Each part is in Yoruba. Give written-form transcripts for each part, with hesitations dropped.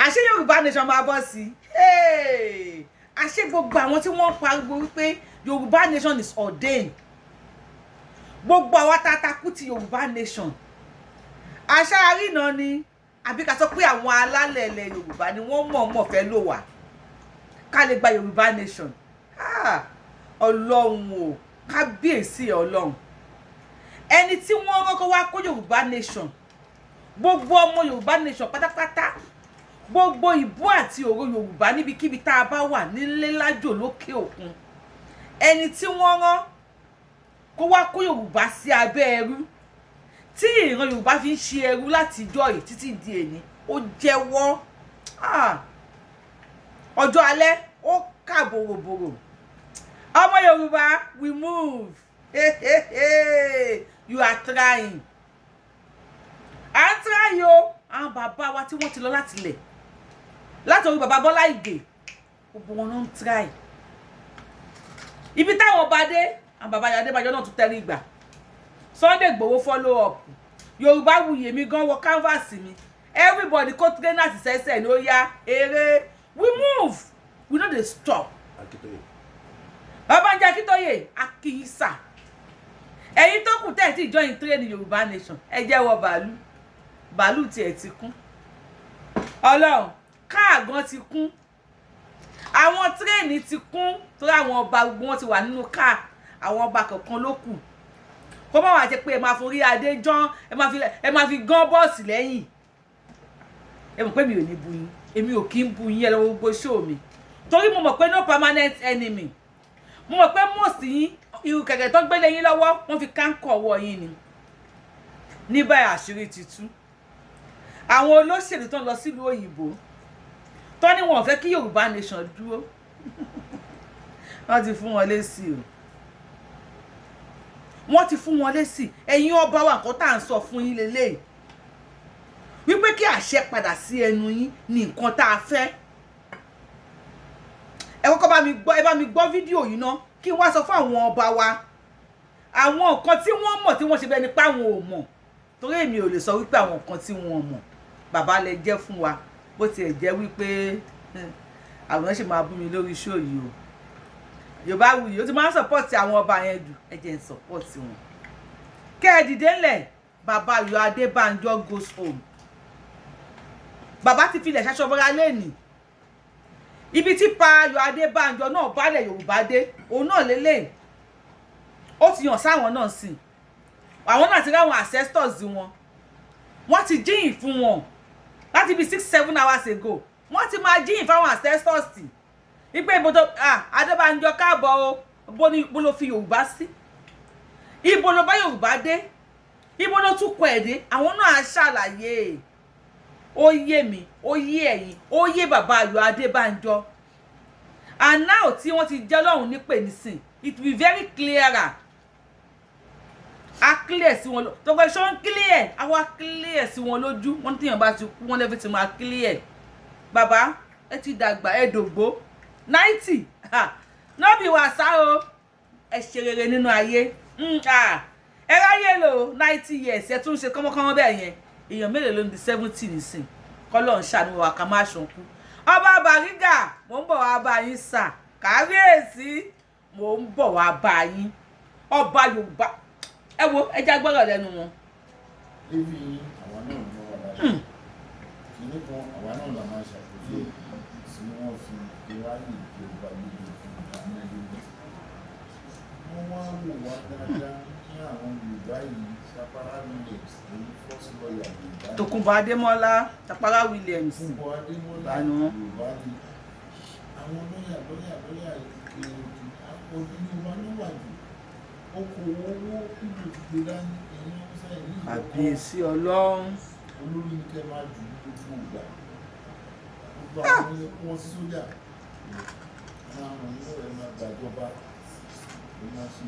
àṣé Yorùbá nation máa bọ́ sí àṣé gbogbo àwọn tí wọ́n pariwo wípé Yorùbá nation is ordained, gbogbo àwọn tatakú ti Yorùbá nation àṣà àríná ni àbí ká sọ pé àwọn alálẹ̀ ilẹ̀ Yorùbá ni wọ́n mọ̀ọ́mọ̀ fẹ́ lò wá ká lè gba Yorùbá nation. Ọlọ́run o, kábíyèsí Ọlọ́run, ẹni tí wọ́n kọ́kọ́ wá kó Yorùbá nation, gbogbo ọmọ Yorùbá nation pátápátá, gbogbo ìbú àti òro Yorùbá níbikíbi tá a bá wà nílé lájò lókè òkun, ẹni tí wọ́n rán kó wá kó Yorùbá sí abẹ́ ẹrú, tí ìran Yorùbá fi ń ṣe ẹrú láti ìjọ yìí títí di èní, ó jẹ́wọ́ ọjọ́ alẹ́ ó kà bòròbòrò. Ọmọ Yorùbá, we move. You are trying. À ń try o. Àwọn bàbá wa tí wọ́n ti lọ láti ilẹ̀, láti orí bàbá Bọ́lá Ìgè, gbogbo wọn náà ń try. Ibi táwọn ọba dé, àwọn bàbá Adébájọ náà tún tẹrí ìgbà. Sunday Igboho follow up. Yorubawuyi èmi gan wọ canvas mi. Everybody kó trainers sẹ́sẹ̀ ní ó yá eré. We move. We no dey stop. Babanja Akíntóyè Akíyísà. Ẹ̀yin tó kù tẹ́ ti join train Yorùbá nation. Ẹ jẹ́ wọ bàálù. Bàálù tí ẹ ti kún. Ọlọ́run, káà gan ti kún. Àwọn train ti kún torí àwọn ọba gbogbo wọn ti wà nínú káà. Àwọn ọba kankan ló kù. Kó má wá jẹ́ pé ẹ máa forí adé ján, ẹ máa fi gán bọ́ọ̀sì lẹ́yìn. Ẹ mọ̀ pé mi ò ní bu yín. Èmi ò kí ń bu yín ẹ lọ́wọ́ gbogbo show mi. Torí mo mọ̀ pé no permanent enemy. Mo mọ̀ pé most yín irú kẹ̀kẹ́ tó gbélé yín lọ́wọ́ wọ́n fi káńkọ̀ ọwọ́ yín ni. Ní báyìí àṣírí ti tú. Àwọn olóṣèlú tó ń lọ sílùú òyìnbó tó ní wọn ò fẹ́ kí Yorùbá nation dúró. Wọ́n ti fún wọn lésì o. Wọ́n ti fún wọn lésì. Ẹ̀yin ọba wa nǹkan tá à ń sọ fún yín lélẹ́yìí. Wípé kí àṣẹ padà sí ẹnu yín ní nǹkan tá a fẹ́. Ẹ kọ́kọ́ bá mi gbọ́ fídíò yìí ná kí wá sọ fún àwọn ọba wa àwọn nǹkan tí wọ́n mọ̀ tí wọ́n ṣe bẹ́ẹ̀ ni pé àwọn ò mọ̀, torí èmi ò lè sọ wípé àwọn nǹkan tí wọ́n mọ̀ bàbá lè jẹ́ fún wa, bó tiẹ̀ jẹ́ wípé àwọn ṣe máa bú mi lórí show yìí o. Yorubawuyi ó ti máa ń support àwọn ọba yẹn jù, ẹ jẹ́ n support wọn. Kẹ́ ẹ dìde ńlẹ̀, bàbá Ayọ̀ Adébánjọ goes home. Bàbá ti filẹ̀ ṣaṣọ́bọ́ra lẹ́nìí. Ibi tí pa Ayọ̀ Adébánjọ náà bálẹ̀ Yorùbá dé, òun náà lélẹ̀. Ó ti yàn sáwọn náà sìn. Àwọn náà ti ráwọn ancestors wọn. Wọ́n ti jíyìn fún wọn. Láti bí 6-7 hours ago. Wọ́n ti máa jíyìn fáwọn ancestors tì. Ipe ibo tó Adébánjọ káàbọ̀ o. Bó ló fi Yorùbá sí. Ibo ló bá Yorùbá dé. Ibo ló tún kọ èdè. Àwọn náà ṣàlàyé. Ó yé mi, ó yé ẹ̀yin, ó yé bàbá Ayọ̀ Adébánjọ. And now tí wọ́n ti jẹ́ lọ́hùn nípè nísìn, it will be very clearer. A clear sí wọn lójú. Tó gbé ṣó ń clear, a wá clear sí wọn lójú. Wọ́n tíyàn bá ti kú, wọ́n lẹ́fẹ̀ẹ́ ti máa clear. Bàbá, ẹ ti dàgbà, ẹ dògbó. 90. No be wàsá o. Ẹ ṣe rere nínú ayé. Ẹ ráyè lò 90 years, ẹ tún ṣe kọ́mọ́kọ́mọ́ bẹ́ẹ̀ yẹn. Èèyàn mélòó ló ń di 70 nísìn, kọ́lọ́run ṣàánú wa ká má ṣọ̀nkú. Ọba Bàrígà, mò ń bọ̀ wá bá yín sà. Kábíyèsí, mò ń bọ̀ wá bá yín. Ọba Yorùbá, ẹ wo ẹja gbọ́rọ̀ lẹ́nu wọn. Lébi àwa náà ní wọn dáadáa. Kìíní kan àwa náà là máa ṣàkóso tí wọ́n fi ìwádìí Yorùbá gbogbo ìfún àwọn Yorùbá. Wọ́n wá wò wá dáadáa ní àwọn Yorùbá yìí. Tapara Williams ní first lawyer Yorùbá. Tòkunbọ̀ Adémọ́lá, Tapara Williams. Tòkunbọ̀ Adémọ́lá Yorùbá ni. Àwọn lọ́yà òdìní wa ló wà jù. Okòwò owó kúndùn ti gbé dání ẹ̀yìn ọ̀sán ìlú ìjọba. Àbíyèsí Ọlọ́run. Olórí ní kẹ́ máa jù ní gbogbo ìgbà. Gbogbo àwọn ilé kún wọn sí sójà. Àwọn ìlú ẹ̀ máa gbàjọba. Ó máa ṣe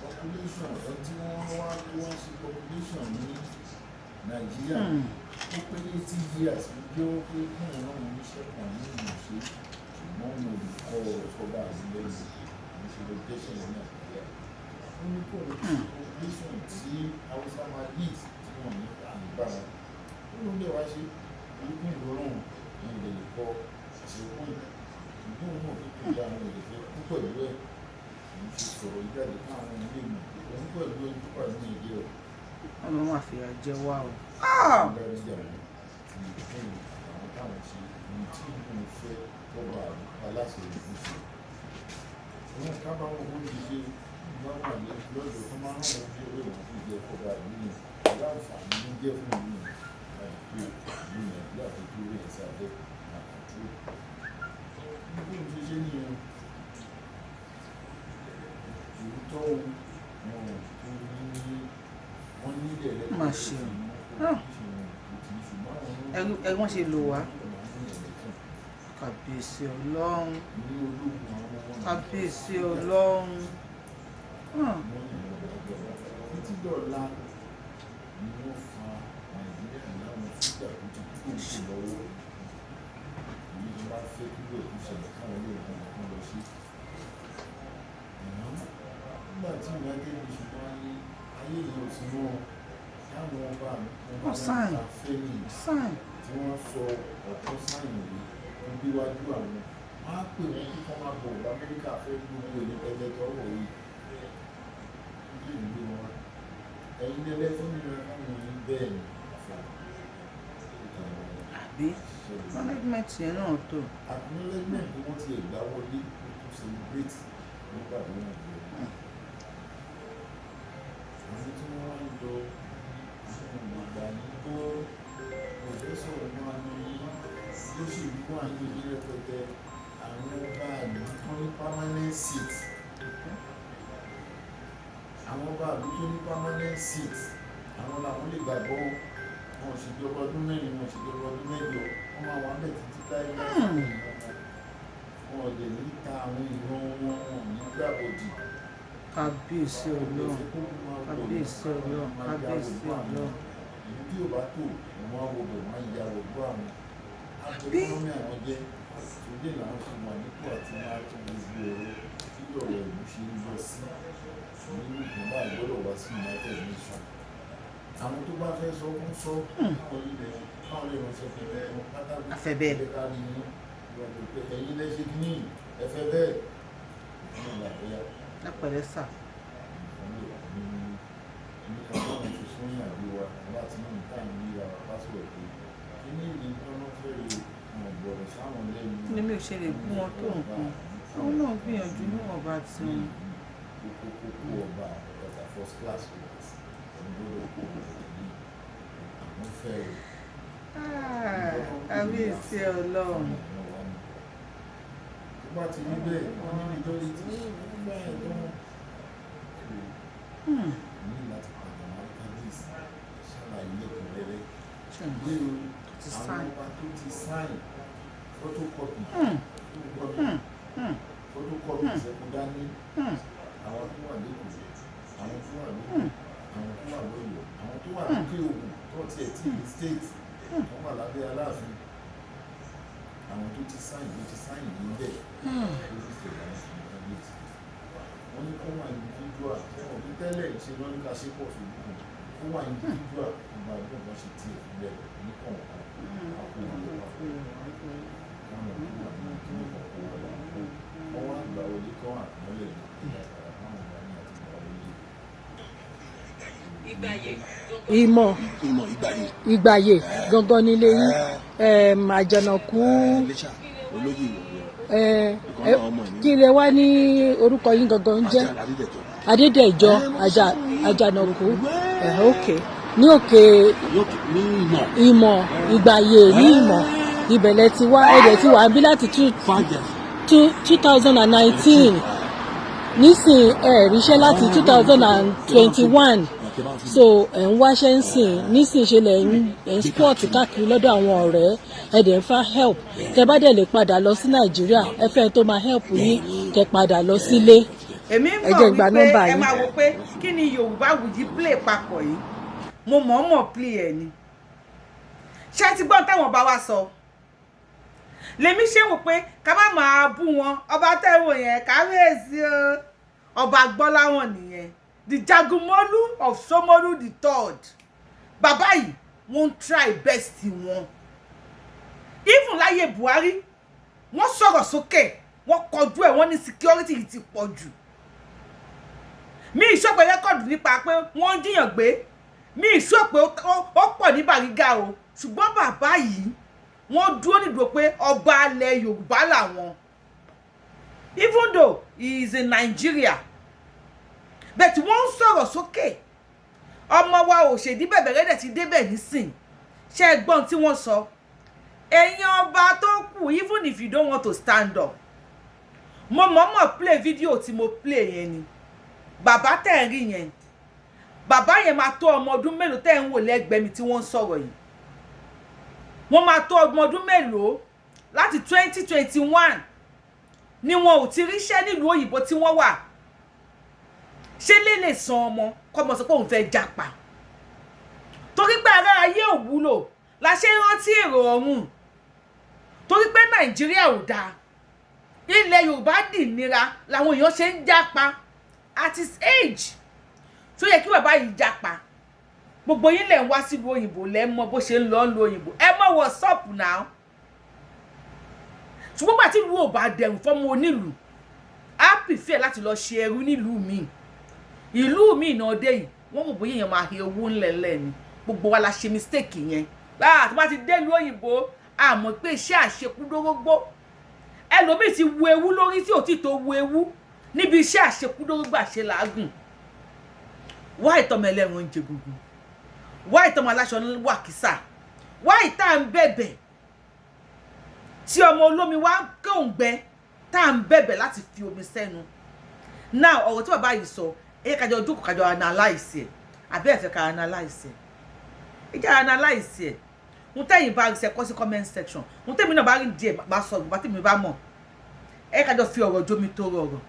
population ẹ tí wọ́n wá tí wọ́n ṣe population ní Nàìjíríà ó pé 80 years bí ó pé fún ìran oníṣẹ́ kan ní ìmọ̀ṣẹ́ ṣùgbọ́n mo lè kọ́ ọ̀ṣọ́gbà àbúlẹ̀yìn ìṣe location ní Nàìjíríà. Ó ní kó population tí Hausa máa lead tí wọ́n ní àgbà wọn. Ó ló lè wá ṣe orúkún ìrọ̀rùn jáde káwọn ilé mi òun pẹ̀lú ojú pàdé ní ìdí ọ̀. ọmọ máa fi àjẹ wá o. Dáríjì àwọn ti ìfún àwọn táwọn ṣe ní tí mo fẹ́ tọ́ba aláṣẹ ìfúnṣe. Àwọn kábàámọ̀ owó ti ṣe ìgbà wà lọ́dọ̀ tó máa ń rán wọn bí owó ìwọ̀n fún ìjẹ fọba ìlú aláǹfààní ló jẹ́ fún ìlú láti pé ìlú yẹn bí àtúntò rẹ̀ sí abẹ́ àkàtúntò. Nígbà tó ṣe nìyẹn òótọ́ wọn tó ní wọ́n nílẹ̀ lẹ́kọ̀ọ́ má ṣe ẹ wọ́n ṣe lò wá. Kàbíyèsí Ọlọ́run, kàbíyèsí Ọlọ́run. Títí dọ̀la ni wọ́n fa Nàìjíríà láwọn sígbà tó ti kú sí lọ́wọ́. Èyí tó bá fẹ́ kí lóò tó ṣẹlẹ̀ káwọn lè rán ọkàn lọ sí. Nígbà tí United Nations wá ní ayé yìí ò sí mọ́ káwọn ọba wọn ta fẹ́yìn tí wọ́n sọ ọ̀pọ̀ sáyìn rí níwájú àwọn á pè wọ́n kí wọ́n máa bọ̀ Amẹ́ríkà fẹ́ gbogbo èyí tẹ́lẹ̀ tọ́wọ́ yìí ní ìlú wọn ẹ̀yin lẹ́lẹ́ fún mi rẹ̀ fún mi bẹ́ẹ̀ ni àbí management yẹn náà tó. acknowledgement ni wọ́n ti ẹ̀gbá wọlé to celebrate nígbà tó wọ́n gbé àwọn tí wọ́n wá ń lọ àwọn ìgbà ní tó professor náà ní lóṣèlú wà ní ìlú rẹpẹtẹ àwọn ọba àlù tó ní permanent seat àwọn ọba àlù tó ní permanent seat àwọn làwọn lè gbàgbọ́ wọn ṣèjọba ọdún mẹ́rin wọn ṣèjọba ọdún mẹ́jọ wọn máa wà bẹ̀ títí táyé láti wọn ò lè níta àwọn ìran wọn ní gbàbọ̀dì. Kábíyèsí Ọlọ́run, kábíyèsí Ọlọ́run, kábíyèsí Ọlọ́run. ìlú tí ò bá tó wọn á wọbẹ̀ wọn á ya wọ̀gbọ́ àwọn akẹ́kọ̀ọ́ àwọn jẹ́ ìdílé làwọn ṣe wà nípò àti máa tún gbogbo ẹ̀rọ tí ọ̀rọ̀ ìlú ṣe ń lọ sí nínú ìgbìmọ̀ àgbọ̀dọ̀ wá sí United Nations. Àwọn tó bá fẹ́ sọ fún sọ káwọn ilẹ̀ káwọn lè ránṣẹ́ fún ẹ̀rọ pátákó ẹ̀ka rí ní ẹ̀yin lẹ́ṣẹ̀ ní ẹ̀fẹ́ bẹ́ẹ̀ ní ìlàkẹ́yà. Lápẹ̀rẹ̀ sà. Ní káwọn fi sóyún àbí wa láti ní ìta ìlú àwọn pásítọ̀ pé kí ní ìlú tọ́nà fẹ́ rí ọ̀gbọ̀rọ̀ sáwọn lẹ́nu. Ní mi ò ṣe lè gún wọn tó nǹkan. Àwọn náà gbìyànjú níwọ̀n bá ti wọn. Kókó ọba ọ̀tà first class class ọ̀gbọ̀rọ̀ kò ní àwọn fẹ́ rí. Kábíyèsí Ọlọ́run. Tó bá ti rí bẹ́ẹ̀ wọ́n ní nítorí tí wọ́n gbá ẹ̀ tó ní láti padà máa kábíyèsí ṣàlàyé lẹ́kùnrẹ́rẹ́. Lérò àwọn ọba tó ti sáìn photocopy ìṣẹ́kù dání àwọn tó wà lẹ́kọ̀ọ́ àwọn tó wà lókè àwọn tó wà lọ́yọ̀ àwọn tó wà lókè ògùn tó tiẹ̀ tí ní state wọ́n wà lábẹ́ Aláàfin àwọn tó ti sáìn níbẹ̀ lórí ìṣẹ̀lẹ̀ àwọn ìṣẹ̀lẹ̀ wọ́n ní kó wà individual wọ́n bí tẹ́lẹ̀ ìṣe lọ́ní ká ṣe pọ̀ sójú kan kó wà individual ìgbà ọdún kan ṣe tiẹ̀ níbẹ̀ ní kọ̀ọ̀kan àpò ìwé papọ̀ káwọn tó wà ní ìdílé kọ̀ọ̀kan wà lápò wọ́n wá ìgbà wọlé kọ́ àtìmọ́lẹ̀ ìgbà káwọn wà ní àtìgbà wọlé. Ìmọ̀ ìgbàyè gangan nílé yín Àjànàkú kí lẹ wá ní orúkọ yín gangan jẹ́ Adédèjọ Àjànàkú òkè ní òkè Ìmọ̀ ìgbàyè ní Ìmọ̀ ìbẹ̀lẹ̀ ti wá ẹ̀dẹ̀ ti wà bí láti 2019 nísìn ríṣẹ́ láti 2021 so ẹ̀ ń wáṣẹ́ ń sìn nísìn ṣe lẹ̀ ń sport káàkiri lọ́dọ̀ àwọn ọ̀rẹ́ ẹ̀dẹ̀ ń fa help tẹ bá dẹ̀ lè padà lọ sí Nàìjíríà ẹ fẹ́ tó máa help yín kẹ padà lọ sílé. Èmi ń bọ̀ wípé ẹ máa wo pé kí ni Yorubawuyi play papọ̀ yìí mo mọ̀ọ́mọ̀ play ẹ̀ ni ṣé ti gbọ́n táwọn bá wa sọ lèmi ṣe wò pé ká má máa bú wọn ọba tẹ́wọ̀ yẹn kábíyèsí o ọba gbọ́láwọn nìyẹn the Jagumolu of Somolu the third bàbá yìí wọ́n try best wọn even láyé Buhari wọ́n sọ̀rọ̀ sókè wọ́n kọjú ẹ̀ wọ́n ní security yìí ti pọ̀ jù ìṣọ́pẹ́ rẹ́kọ̀dù nípa pé wọ́n ń jiyàn gbé mi ìṣọ́pẹ́ ó pọ̀ ní Bàrígà o ṣùgbọ́n bàbá yìí wọ́n dúró nídùú pé ọba alẹ̀ Yorùbá làwọn even though he is in Nigeria but wọ́n ń sọ̀rọ̀ sókè ọmọ wa ò ṣèdí bẹ̀bẹ̀ rẹ́dẹ̀ ti débẹ̀ nísìn ṣe é gbọ́n tí wọ́n sọ ẹ̀yin ọba tó kù even if you don't want to stand up mo mọ̀ọ́mọ̀ play video tí mo play yẹn ni bàbá tẹ̀ ń rí yẹn bàbá yẹn máa tó ọmọ ọdún mélòó tẹ̀ ń wò lẹ́gbẹ̀ẹ́ mi tí wọ́n ń sọ̀rọ̀ yìí wọ́n máa tó ọmọ ọdún mélòó láti 2021 ni wọn ò ti ríṣẹ́ nílùú òyìnbó tí wọ́n wà ṣé lè san ọmọ kọ́mọ sọ pé òun fẹ́ japa torí pé ara ayé ò wúlò la ṣe rántí èrò ọ̀run torí pé Nàìjíríà ò dáa ilẹ̀ Yorùbá dì nira làwọn èèyàn ṣe ń japa at his age tó yẹ kí bàbá yìí japa gbogbo yín lẹ̀ ń wá sílùú òyìnbó lẹ́ mọ bó ṣe ń lọ lu òyìnbó ẹ mọ what's up now ṣùgbọ́n bá tí ìlú ò bá dẹrùn fọ́mọ onílùú á prefer láti lọ ṣe ẹrú nílùú mi ìlú mi náà dé yìí wọ́n rò bóyá èèyàn máa he owó ńlẹ̀ńlẹ̀ ni gbogbo wa la ṣe mistake yẹn tó bá ti dé ìlú òyìnbó àmọ́ pé iṣẹ́ àṣekúdórógbó ẹlòmíì ti wu ewu lórí tí ò tí tó wu ewu níbi iṣẹ́ àṣekúdórógbó àṣẹ làágùn wá ìtọ́mọ ẹlẹ́run ń jẹ gbogbo wá ìtọ́mọ aláṣọ wà kìsà wá ìta ń bẹ̀bẹ̀ tí ọmọ olómi wá ń kóǹgbẹ tá à ń bẹ̀bẹ̀ láti fi omi sẹ́nu now ọ̀rọ̀ tí bàbá yìí sọ kájọ ojú kájọ analyse ẹ̀ àbẹ́ ẹ̀fẹ́ ká analyse ẹ̀ ìjà analyse ẹ̀ n tẹ́yìn bá rí sẹ́kọ́ sí comment section n tẹ́mi náà bá rí díẹ̀ bá sọ ìgbà tí mi bá mọ̀ kájọ fi ọ̀rọ̀ jómi tó rọrọ̀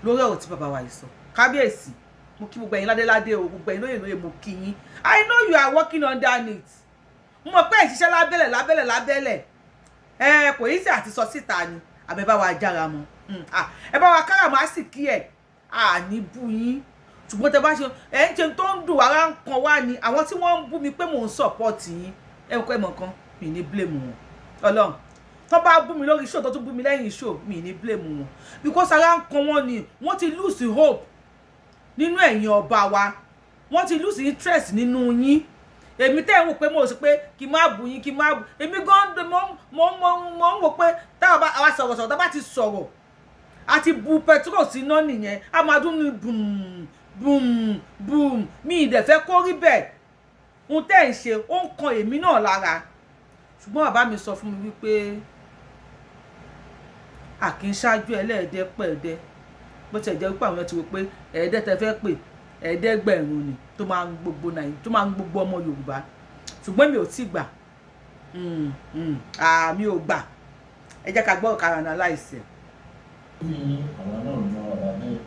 lórí ọ̀rọ̀ tí bàbá wa yìí sọ kábíyèsí mo kí gbogbo ẹ̀yin ládéládé o gbogbo ẹ̀yin lóye mo kí yín I know you are working under it mo mọ̀ pé ìṣiṣẹ́ lábẹ́lẹ̀ kò yí sí àti sọ síta ni àbẹ bá wa jára mọ́ ẹ bá wa kára máa sì kí ẹ̀ ní bú yín ṣùgbọ́n tẹ bá ṣe ń ṣe tó ń dùn ara ń kan wá ni àwọn tí wọ́n ń bú mi pé mò ń support yín kọ́ ẹ̀mọ̀ kan mi ní blame wọn Ọlọ́run tó bá bú mi lórí show tó tún bú mi lẹ́yìn show mi ní blame wọn because ara ń kan wọn ni wọ́n ti lose hope nínú ẹ̀yin ọba wa wọ́n ti lose interest nínú yín èmi tẹ́ ń wò pé mo sì pé kí má bú yín kí má bú èmi gan mo ń wò pé táwọn bá sọ̀rọ̀ tá bá ti sọ̀rọ̀ àti bu petrol sí iná nìyẹn a máa dún ní boom boom boom mi ìdẹ̀ fẹ́ kó rí bẹ́ẹ̀ ohun tẹ́ ń ṣe ó ń kan èmi náà lára ṣùgbọ́n bàbá mi sọ fún mi wípé a kì í ṣáájú ẹlẹ́ẹ̀dẹ́ pẹ̀ẹ́dẹ́ bó ti ẹ̀ jẹ́ wípé àwọn ti wò pé ẹ̀ẹ́dẹ́ tẹ fẹ́ pè ẹ̀ẹ́dẹ́gbẹ̀rún ni tó máa ń gbogbo ọmọ Yorùbá ṣùgbọ́n mi ò tí gbà mi ò gbà ẹ jẹ́ ká gbọ́ ọ̀kadà analyse ẹ̀. ní àwa náà mọ ọ̀rọ̀ bẹ́ẹ̀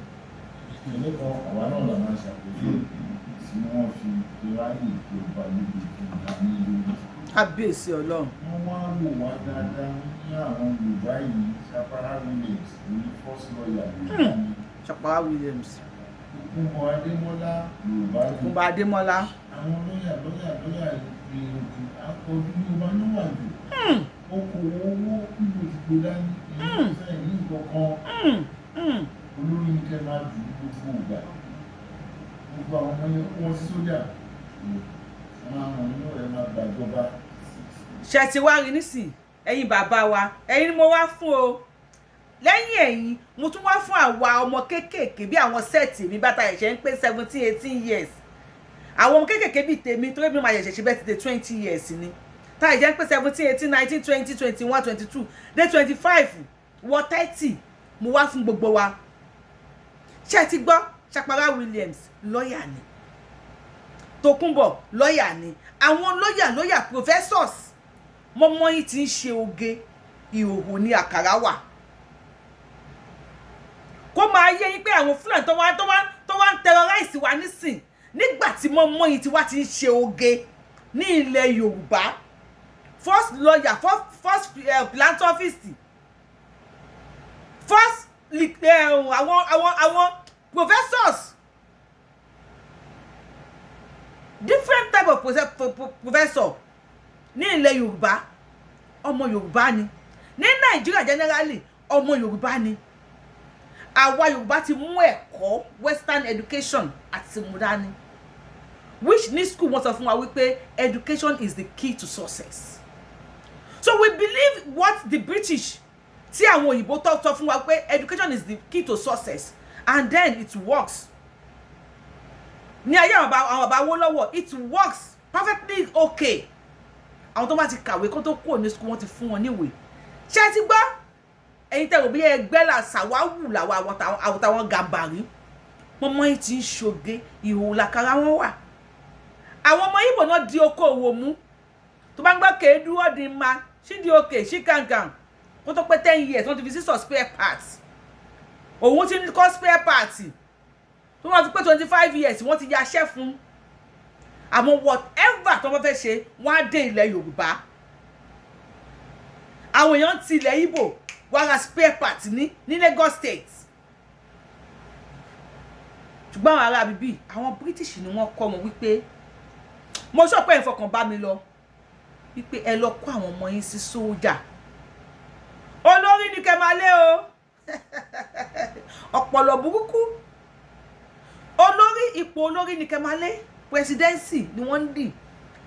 ilé kan àwa náà là máa ṣàkóso tí wọ́n fi ìráyè Yorùbá níbi ìgbà ní lórí. kábíyèsí Ọlọ́run. wọ́n wá wò wá dáadáa ní àwọn Yorùbá yìí Ṣàpárá Williams ní first lawyer Yorùbá ní. Ṣàpárá Williams. Kúnbọ̀ Adémọ́lá Yorùbá ní. Kúnbọ̀ Adémọ́lá. àwọn lọ́yà ìròyìn akọ̀ọ́dún Yorùbá ló wà jù. okòwò owó ìlú ìgbò dání ìlú ìfẹ́ ní ìkọ̀kan olórí ní kẹ́ máa dùn gbogbo ìgbà gbogbo àwọn ọmọ yẹn wọ́n sí sójà wọn àwọn inú rẹ̀ máa gbàjọba. ṣe ti wá rí nísìn ẹ̀yin bàbá wa ẹ̀yin ni mo wá fún o lẹ́yìn ẹ̀yin mo tún wá fún àwa ọmọ kéékèèké bí àwọn sẹ́ẹ̀tì mi bàtà ẹ̀ṣẹ̀ ń pé 17-18 years àwọn ọmọ kéékèèké bíi tèmi tó bí mo máa ṣẹ̀ṣẹ̀ bẹ́ẹ̀ ti dé 20 years ni tá ìjẹ́ pé 17, 18, 19, 20, 21, 22 dé 25 wọ 30 mo wá fún gbogbo wa ṣé ti gbọ́ Ṣàpárá Williams lọ́ọ̀yà ni Tókunbọ̀ lọ́ọ̀yà ni àwọn lọ́ọ̀yà professors mọ́mọ́ yìí ti ń ṣe oge ìhòòhò ní àkàrà wà kó máa yé yín pé àwọn Fúlàní tó wá ń terrorize wa nísìn nígbà tí mọ́mọ́ yìí ti wá ti ń ṣe oge ní ilẹ̀ Yorùbá first lawyer first philanthropist first àwọn professors different type of professor ní ilẹ̀ Yorùbá ọmọ Yorùbá ni ní Nàìjíríà generally ọmọ Yorùbá ni àwa Yorùbá ti mú ẹ̀kọ́ western education àti mú dání, which ní school wọ́n sọ fún wa wípé education is the key to success. So we believe what the British tí àwọn òyìnbó tọ́ fún wa pé education is the key to success, and then it works. Ní ayé àwọn bàbá wó lọ́wọ́, it works perfectly okay. Àwọn tó bá ti kàwé kó tó kúrò ní school wọ́n ti fún wọn níwèé. Ṣé ti gbọ́? Ẹ̀yin tẹ́ rò bí ẹgbẹ́ là ṣàwáwù làwọn àwòtàwọn gàmbàrí. Mọ́mọ́ yìí ti ń ṣoge, ìhòòhò làkàrà wọn wà. Àwọn ọmọ Ìgbò náà di okòwò mú. Tó bá ń gbọ́ kéédú ọ̀dín ma, ṣí di òkè, ṣí kankan. Kó tó pé 10 years, wọ́n ti fi sí spare parts. Òun ti ń kọ́ spare parts. Tó wọ́n ti pé 25 years, wọ́n ti yaṣẹ́ fún. Àmọ́ whatever tó bá fẹ́ ṣe, wọ́n á dé ilẹ̀ Yorùbá. Àwọn èèyàn ti ilẹ̀ Ìgbò wá ra spare parts ní Lagos State. Ṣùgbọ́n àwọn ará bíbí, àwọn British ni wọ́n kọ́ wọn wípé mo sọ pé ìfọkàn bá mi lọ wípé ẹ lọ kó àwọn ọmọ yín sí sójà. Olórí ni kẹ́ máa lé o. Ọpọlọ burúkú. Olórí, ipò olórí ni kẹ́ máa lé. Presidency ni wọ́n ń dì.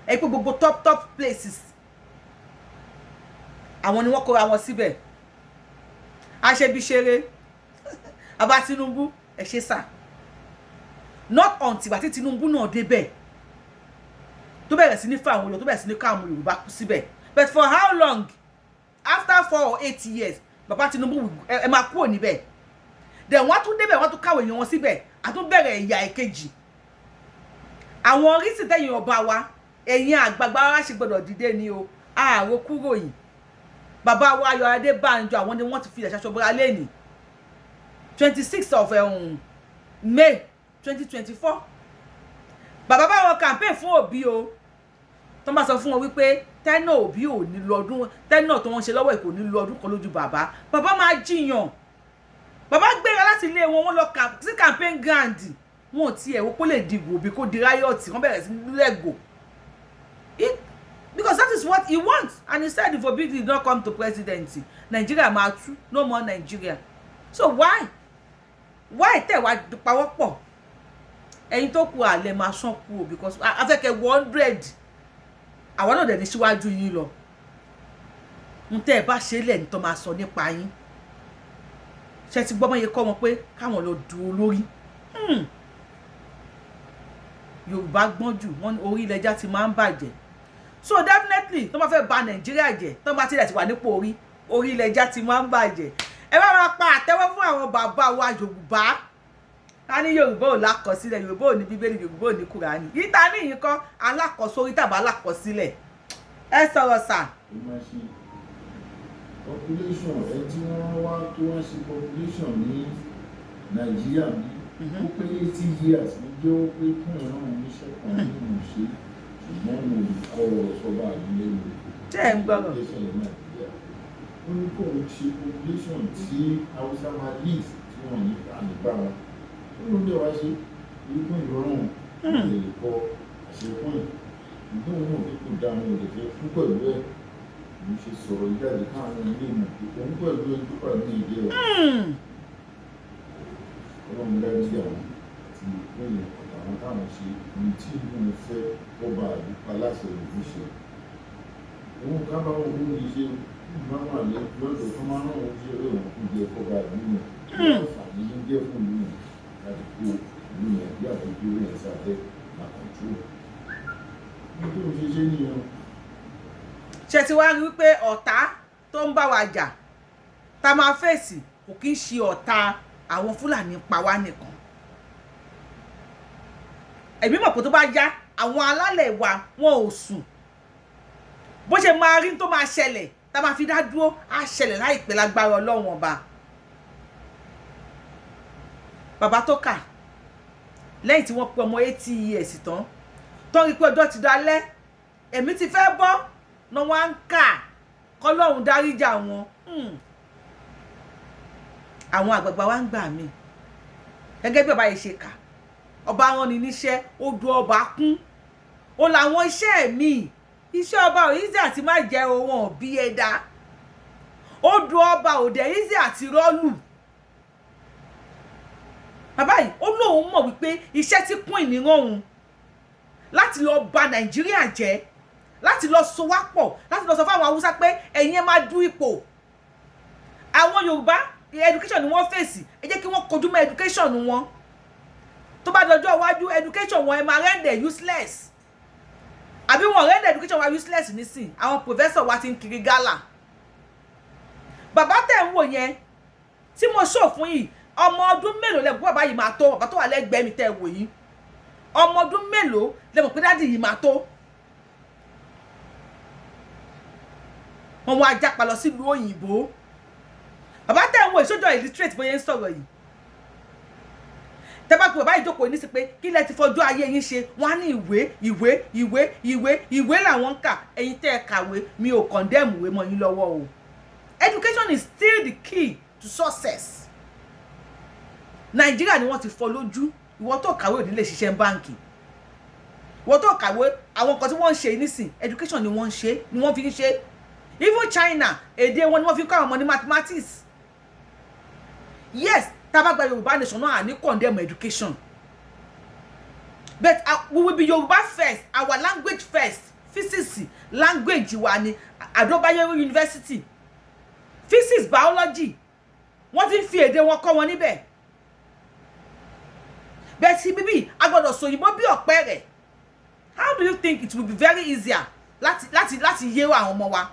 Ẹ pé gbogbo top places. Àwọn ni wọ́n kóra wọn síbẹ̀. Aṣebiṣere. Bàbá Tinubu, ẹ ṣé sà. Not until bá tí Tinubu náà débẹ̀. Tó bẹ̀rẹ̀ sí ní fa àwọn Yorùbá, tó bẹ̀rẹ̀ sí ní ká àwọn Yorùbá kú síbẹ̀. But for how long? After 4 or 8 years, Bàbá Tinubu ẹ máa kúrò níbẹ̀. Then wọ́n tún débẹ̀, wọ́n tún káwọn èèyàn wọn síbẹ̀. A tún bẹ̀rẹ̀ ìyà èkejì. Àwọn oríṣi tẹ̀yìn ọba wa, ẹ̀yin àgbààgbà wa ṣe gbọ́dọ̀ dìde ni o. Ààrò kúrò yìí. Bàbá wa Ayọ̀adé Bánjọ, àwọn ni wọ́n ti fi ilẹ̀ ṣaṣọbọra lẹ́nìí. 26th of May 2024. Bàbá bá wọn campaign fún Obi o. Tó bá sọ fún wọn wípé tẹ́nà Obi ò ní lọ ọdún, tẹ́nà tó wọ́n ṣe lọ́wọ́ kò ní lọ ọdún kan lójú bàbá. Bàbá máa jiyàn. Bàbá gbéra láti ilé wọn, wọ́n lọ sí campaign ground. Wọn ò tiẹ̀ wò kó lè dìbò Obi kó di riot, wọ́n bẹ̀rẹ̀ sí lẹ́gò. Because that is what he wants. And he said if Obi did not come to presidency, Nigeria máa tú, no more Nigeria. So why tẹ́ wá pawọ́pọ̀? Ẹ̀yin tó kù àlẹ́ máa ṣán kú o, because afẹ́kẹ́ 100 àwọn náà dẹ̀ ní síwájú yín lọ. N tẹ́ ẹ bá ṣe lẹ̀ ní tó máa sọ nípa yín. Ṣé ti gbọ́ mọ́ yẹ kọ́ wọn pé káwọn lọ du olórí. Yorùbá gbọ́n jù, wọ́n ní orí ilẹ̀ ẹja ti máa ń bàjẹ́. So definitely tó bá fẹ́ bà Nàìjíríà jẹ́, tó bá tilẹ̀ ti wà nípò orí ilẹ̀ ẹja ti máa ń bàjẹ́. Ẹ bá máa pa àtẹ́wọ́ fún àwọn bàbá wa Yorùbá. Ta ní Yorùbá ò lákọsílẹ̀, Yorùbá ò ní Bíbélì, Yorùbá ò ní Kùránì. Ìta ní yìí kan alákọ̀ọ́sórí tàbí alákọ̀ọ́sílẹ̀. Ẹ sọ̀rọ̀ sà. Population ẹ tí wọ́n wá tó wá sí population ní Nàìjíríà bí ó pé 80 years ní jẹ́ ó pé fún ìran oníṣẹ́ kan nínú ṣe ṣùgbọ́n mo kọ́ sọ́ba àdúlé mi. Ṣé ẹ ń gbọ́rọ̀? Ó ní kò ń ṣe population tí Hausa máa lead tí wọ́n ní àlùbá wọn. Ó ló dé wá ṣe irúgbó ìrọ̀rùn lè kọ àṣekún ẹ̀. Ìgbóhùn náà fi kó dáa ní òde fẹ́ fún pẹ̀lú ẹ̀. Mo ṣe sọ̀rọ̀ ìjáde káwọn ilé ìmọ̀ òun pẹ̀lú ẹni tó pà ní ìdí ẹ̀. Ọlọ́run dájú sí àwọn àti ìpínlẹ̀ àwọn táwọn ṣe ní tí ìlú mi fẹ́ ọba àdúpá láṣẹ ìlú ṣe. Òun ká bá wọn lórí iṣẹ́ máa wà lọ́dọ̀ tó máa rán ojú ẹ̀rọ ìwọ̀n fún ìjẹ fọ́ba ìlú yẹn. Àǹfààní ló jẹ́ fún ìlú yẹn láti kó ìlú yẹn bí àtúntò rẹ̀ sáfẹ́ àkọ́tù. Nítorí ṣe ṣe nìyẹn. Ṣé ti wá rí wípé ọ̀tá tó ń bá wa jà tá máa fèsì kò kí ń ṣe ọ̀tá àwọn Fúlàní pa wá nìkan. Èmi mọ̀ pé tó bá yá àwọn alálẹ̀ wa wọn ò sùn. Bó ṣe máa rí tó máa ṣẹlẹ̀ tá máa fi dá dúró á ṣẹlẹ̀ láìpẹ́ lágbára Ọlọ́run ọba. Bàbá tó kà lẹ́yìn tí wọ́n pé ọmọ 80 years tán tó rí pé ọjọ́ ti dalẹ́ èmi ti fẹ́ bọ́ ní wọ́n ń kà kọ́lọ́run dáríjà wọn. Àwọn àgbààgbà wa ń gbà mí gẹ́gẹ́ bí ọba yìí ṣe kà, ọba rán ni níṣẹ́ ó du ọba kún ó làwọn iṣẹ́ mi iṣẹ́ ọba ò easy àti má jẹ́ ohun ọ̀bí ẹ̀dá ó du ọba òde easy àti rọ́ọ̀lù bàbá yìí ó lóun mọ̀ wípé iṣẹ́ tí Queen ní rán òun láti lọ bà Nàìjíríà jẹ́, láti lọ so wá pọ̀, láti lọ sọ fáwọn Haúsá pé ẹ̀yin ẹ máa du ipò. Àwọn Yorùbá education ni wọ́n fèsì, ẹ jẹ́ kí wọ́n kojú mọ́ education wọn. Tó bá dọjọ́ iwájú education wọn ẹ máa render useless. Àbí wọn render education wa useless nísìn, àwọn professor wa ti ń kiri gala. Bàbá tẹ̀ ń wò yẹn tí mo show fún yìí, ọmọ ọdún mélòó lẹ mọ̀ pé bàbá yìí máa tó, bàbá tó wà lẹ́gbẹ̀ẹ́ mi tẹ̀ wò yìí. Ọmọ ọdún mélòó lẹ mọ̀ pé dádì yìí máa tó. Wọ́n wá jápa lọ sílùú òyìnbó. Bàbá tẹ̀ ń wò ìṣojú illiterate bóyá ń sọ̀rọ̀ yìí. Tẹ́ bá pé bàbá ìjókòó ní sí pé kí lẹ ti fọjú ayé yín ṣe, wọ́n á ní ìwé làwọn ń kà. Ẹ̀yin tẹ́ ẹ kàwé, mi ò condemn ìwé mọ́ yín lọ́wọ́ o. Education is still the key to success. Nàìjíríà ni wọ́n ti fọ́ lójú. Ìwọ tó kàwé ò ní lè ṣiṣẹ́ báǹkì. Ìwọ tó kàwé, àwọn nǹkan tí wọ́n ń ṣe nísìn education ni wọ́n ń ṣe, ni wọ́n fi ń ṣe. Even China, èdè wọn ni wọ́n fi kọ́ àwọn ọmọ ní mathematics. Yes, tá bá gba Yorùbá nation náà ní condemn education. But we will be Yoruba first, our language first. Physics language wa ni Adobayeru University. Physics, biology. Wọ́n ti ń fi èdè wọn kọ́ wọn níbẹ̀. But see, baby, I gbọ́dọ̀ sọ Òyìnbó bí ọ̀pẹ rẹ̀. How do you think it will be very easier láti yé àwọn ọmọ wa?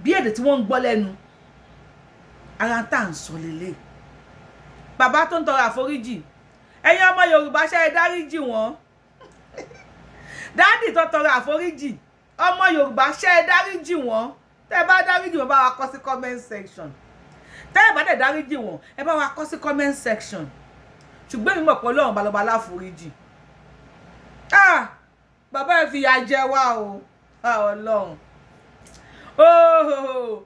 Bí èdè tí wọ́n ń gbọ́ lẹ́nu. Ara tá ń sọ lélẹ̀. Bàbá tó ń tọrọ àforíjì. Ẹ̀yin ọmọ Yorùbá ṣé ẹ dáríjì wọ́n. Daddy tó tọrọ àforíjì. Ọmọ Yorùbá ṣé ẹ dáríjì wọ́n. Tẹ́ bá dáríjì wọ́n bá wa kọ sí comment section. Tẹ́ bá dẹ̀ dáríjì wọ́n, ẹ bá wa kọ sí comment section. Ṣùgbọ́n mi mọ̀ pé Ọlọ́run balọba láforíjì. Bàbá ẹ fi ìyà jẹ wá o. Ọlọ́run.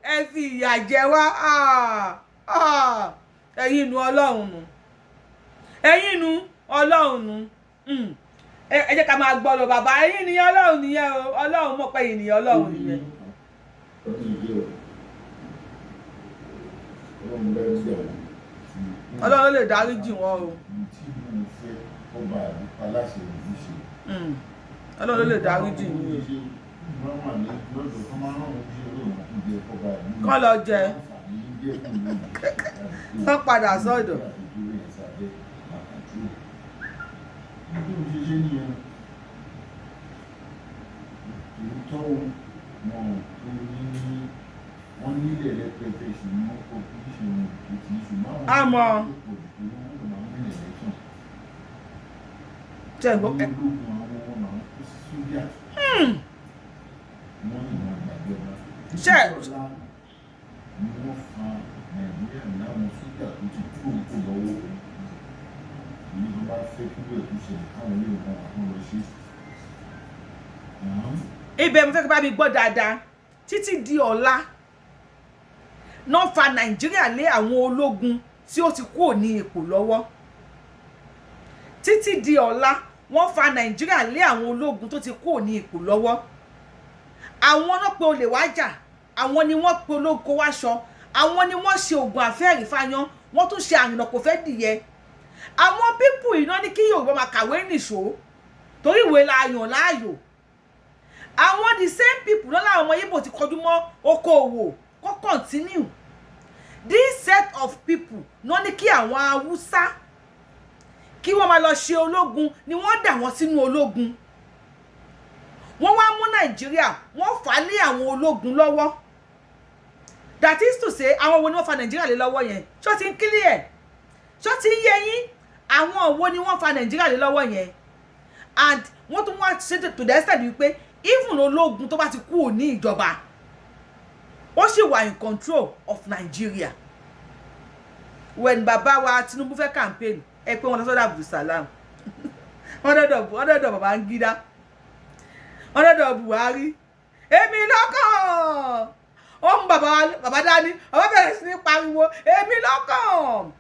Ẹ fi ìyà jẹ wá. Ẹ̀yin inú Ọlọ́run nù. Ẹ̀yin inú Ọlọ́run nù. Ẹ jẹ́ ká máa gbọ́ lọ bàbá. Ẹ̀yin ni Ọlọ́run nìyẹn o. Ọlọ́run mọ̀ pé ènìyàn Ọlọ́run nìyẹn. Ọlọ́run lè dáríjì wọ́n o. Ọlọ́run lè dáríjì yín o. Kọ́ lọ jẹ. Kọ́ padà sọ́dọ̀. Àmọ́ ṣe ibẹ̀ mo fẹ́ kí bá mi gbọ́ dáadáa títí di ọ̀la náà fa Nàìjíríà lé àwọn ológun tí ó ti kúrò ní ipò lọ́wọ́. Títí di ọ̀la wọ́n fa Nàìjíríà lé àwọn ológun tó ti kúrò ní ipò lọ́wọ́. Àwọn náà pé olè wá jà, àwọn ni wọ́n pe olóko wáṣọ, àwọn ni wọ́n ṣe oògùn àfẹ́rì fáyán, wọ́n tún ṣe àrìnà kò fẹ́ dìyẹ. Àwọn pípù iná ní kí Yorùbá máa kàwé nìṣó torí ìwé la yàn láàyò. Àwọn the same people náà làwọn ọmọ Yíbò ti kọjú mọ́ okòòwò kó continue. This set of people náà ní kí àwọn Haúsá kí wọ́n máa lọ ṣe ológun ni wọ́n dà wọ́n sínú ológun. Wọ́n wá mú Nàìjíríà, wọ́n fà á lé àwọn ológun lọ́wọ́. That is to say, àwọn wo ni wọ́n fa Nàìjíríà lé lọ́wọ́ yẹn? Ṣó ti ń clear? Ṣó ti ń yé yín? Àwọn wo ni wọ́n fa Nàìjíríà lé lọ́wọ́ yẹn? And wọ́n tún wá ṣe to the extent wípé even ológun tó bá ti kú ní ìjọba, ó sì wà in control of Nigeria. When bàbá wa Tinubu fẹ́ campaign, ẹ pé wọ́n lọ sọ́dọ̀ Abdulsalam. Wọ́n dọ̀dọ̀ Babangida. Wọ́n dọ̀dọ̀ Buhari. Èmi lọ́kàn. Ó ń bàbá dání, ọba bẹ̀rẹ̀ sí ní pariwo, èmi lọ́kàn.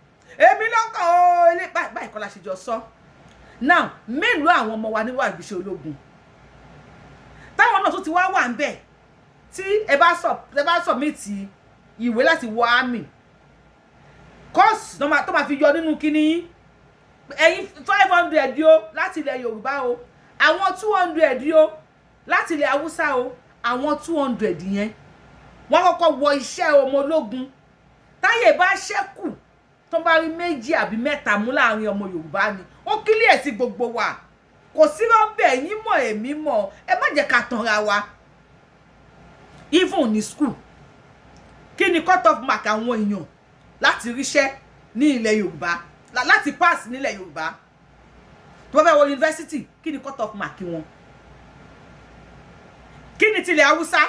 Èmi lọ́kàn o. Ilé báyìí kọ́ la ṣe jọ sọ. Now, mélòó àwọn ọmọ wa níwà ìgbésẹ̀ ológun? Táwọn náà tún ti wá wà ń bẹ̀. Tí ẹ bá submit ìwé láti wọ army. Course tó máa fi yọ nínú kíní. ẹ̀yin 500 yo láti ilẹ̀ Yorùbá o àwọn 200 yo láti ilẹ̀ Haúsá o àwọn 200 yẹn wọ́n kọ́kọ́ wọ iṣẹ́ ọmọ ológun táyé bá ṣẹ́kù tó bá rí méjì àbí mẹ́ta mú láàrin ọmọ Yorùbá ni ó kílíẹ̀ sí gbogbo wa kò sí rọ́bẹ̀ ẹ̀yin mọ̀ èmi mọ̀ ẹ má jẹ́ ká tanra wa even ní school kí ni cut off mark àwọn èèyàn láti ríṣẹ́ ní ilẹ̀ Yorùbá láti pass nílẹ̀ Yorùbá tó bá fẹ́ wọ yunifásitì kí ni cut off mark wọn kí ni tilẹ̀ Haúsá